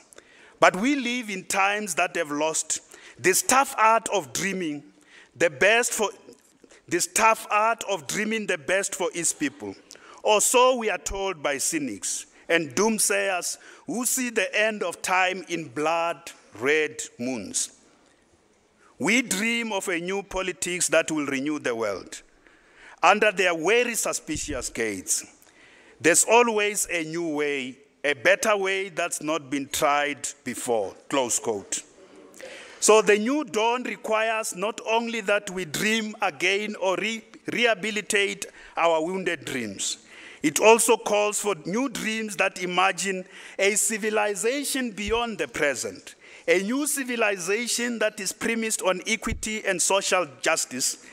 But we live in times that have lost this tough art of dreaming the best for its people. Or so we are told by cynics and doomsayers who see the end of time in blood-red moons. We dream of a new politics that will renew the world. Under their very suspicious gates, there's always a new way, a better way that's not been tried before, close quote. So the new dawn requires not only that we dream again or rehabilitate our wounded dreams. It also calls for new dreams that imagine a civilization beyond the present, a new civilization that is premised on equity and social justice,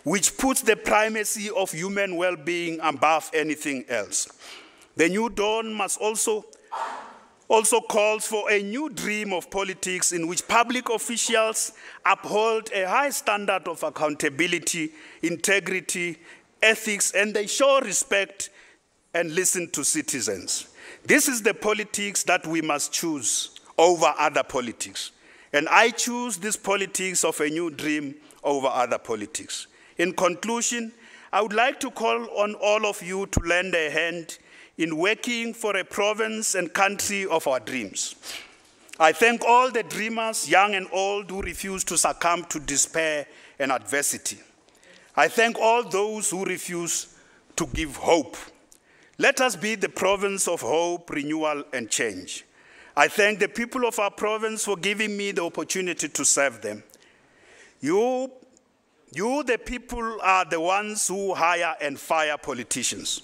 which puts the primacy of human well-being above anything else. The new dawn must also calls for a new dream of politics in which public officials uphold a high standard of accountability, integrity, ethics, and they show respect and listen to citizens. This is the politics that we must choose over other politics. And I choose this politics of a new dream over other politics. In conclusion, I would like to call on all of you to lend a hand in working for a province and country of our dreams. I thank all the dreamers, young and old, who refuse to succumb to despair and adversity. I thank all those who refuse to give hope. Let us be the province of hope, renewal, and change. I thank the people of our province for giving me the opportunity to serve them. You, the people, are the ones who hire and fire politicians.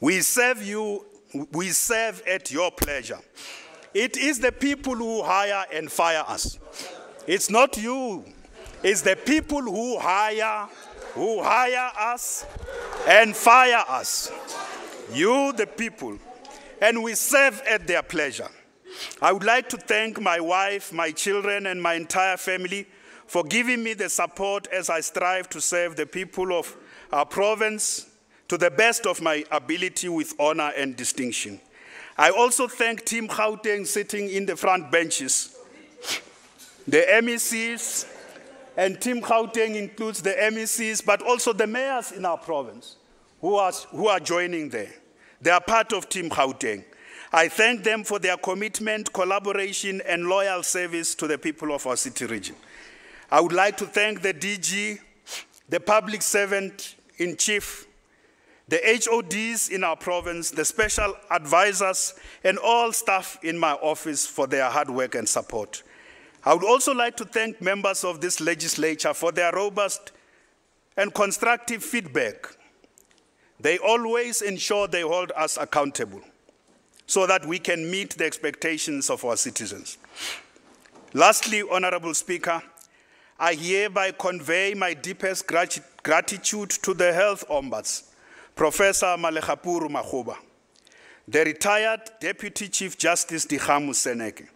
We serve you, we serve at your pleasure. It is the people who hire and fire us. It's not you. It's the people who hire us and fire us. You, the people, and we serve at their pleasure. I would like to thank my wife, my children, and my entire family for giving me the support as I strive to serve the people of our province to the best of my ability with honor and distinction. I also thank Team Gauteng sitting in the front benches, the MECs, and Team Gauteng includes the MECs, but also the mayors in our province who are joining there. They are part of Team Gauteng. I thank them for their commitment, collaboration, and loyal service to the people of our city region. I would like to thank the DG, the public servant in chief, the HODs in our province, the special advisors, and all staff in my office for their hard work and support. I would also like to thank members of this legislature for their robust and constructive feedback. They always ensure they hold us accountable so that we can meet the expectations of our citizens. Lastly, Honorable Speaker, I hereby convey my deepest gratitude to the Health Ombuds, Professor Malekapuru Makgoba, the retired Deputy Chief Justice Dikgamu Seneke,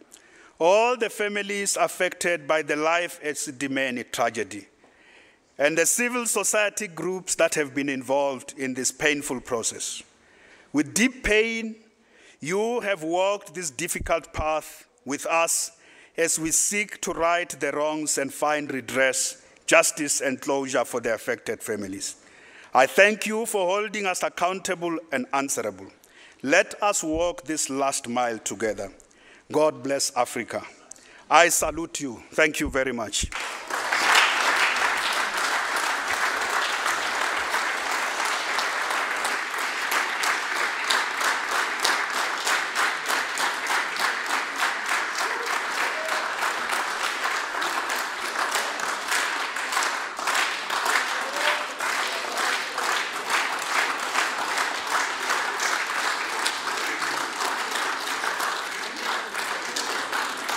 all the families affected by the Life at Sidimeni tragedy, and the civil society groups that have been involved in this painful process. With deep pain, you have walked this difficult path with us as we seek to right the wrongs and find redress, justice, and closure for the affected families. I thank you for holding us accountable and answerable. Let us walk this last mile together. God bless Africa. I salute you. Thank you very much.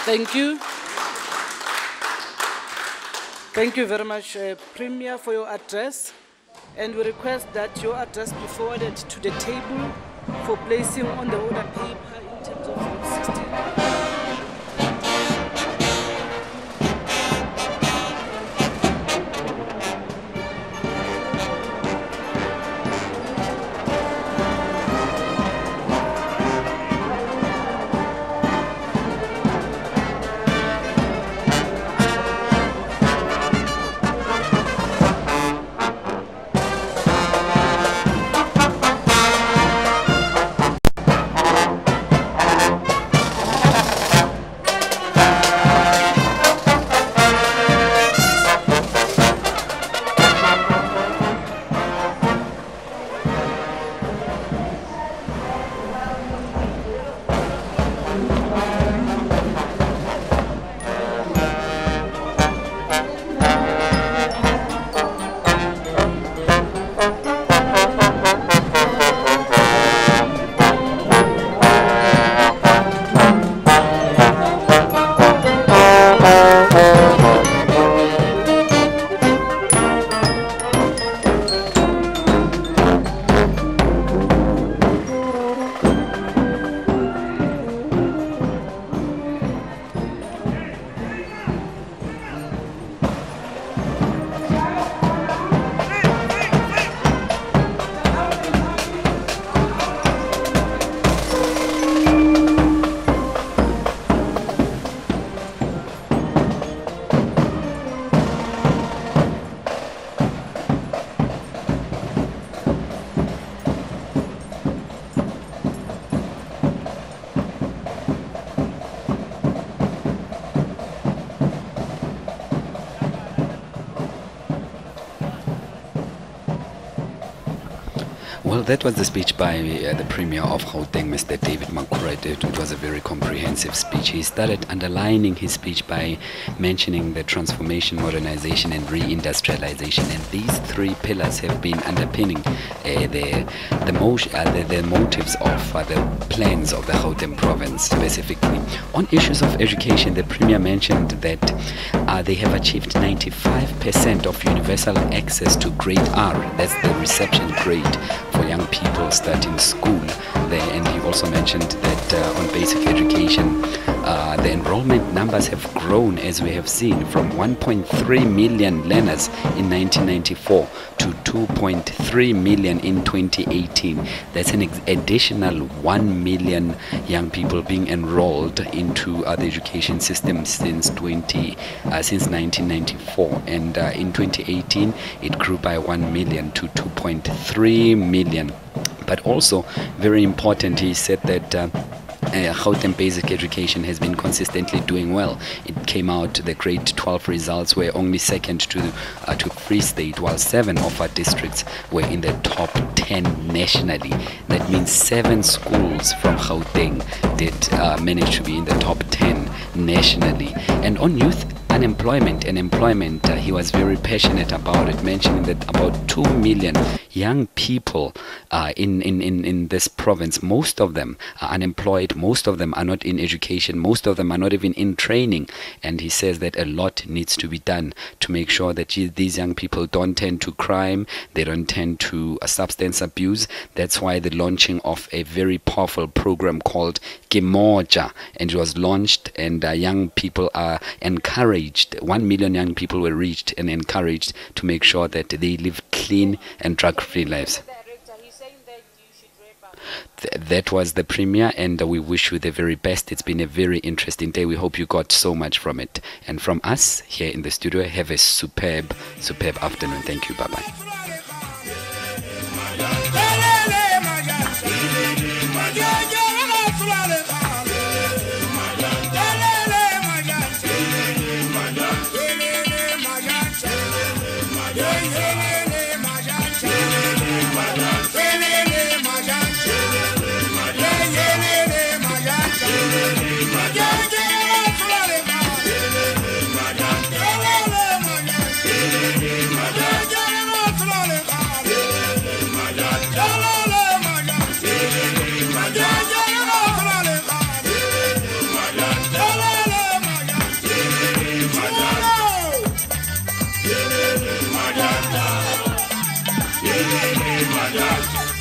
Thank you. Thank you very much, Premier, for your address. And we request that your address be forwarded to the table for placing on the order paper in terms of Rule 16. Well, that was the speech by the Premier of Gauteng, Mr. David Makhura. It was a very comprehensive speech. He started underlining his speech by mentioning the transformation, modernization and reindustrialization. And these three pillars have been underpinning the motives of the plans of the Gauteng province specifically. On issues of education, the Premier mentioned that they have achieved 95% of universal access to grade R. That's the reception grade for young people starting school there. And he also mentioned that on basic education, the enrollment numbers have grown, as we have seen, from 1.3 million learners in 1994 to 2.3 million in 2018. That's an additional 1 million young people being enrolled into the education system since 1994. And in 2018, it grew by 1 million to 2.3 million. But also, very important, he said that Gauteng basic education has been consistently doing well. It came out, the grade 12 results were only second to Free State, while 7 of our districts were in the top 10 nationally. That means 7 schools from Gauteng did manage to be in the top 10 nationally. And on youth unemployment and employment, he was very passionate about it, mentioning that about 2 million young people in this province, most of them are unemployed, most of them are not in education, most of them are not even in training. And he says that a lot needs to be done to make sure that these young people don't tend to crime, they don't tend to substance abuse. That's why the launching of a very powerful program called Kimoja, and it was launched, and young people are encouraged. 1 million young people were reached and encouraged to make sure that they live clean and drug-free lives. That was the Premier, and we wish you the very best. It's been a very interesting day. We hope you got so much from it. And from us here in the studio, have a superb afternoon. Thank you. Bye-bye. Bajaji.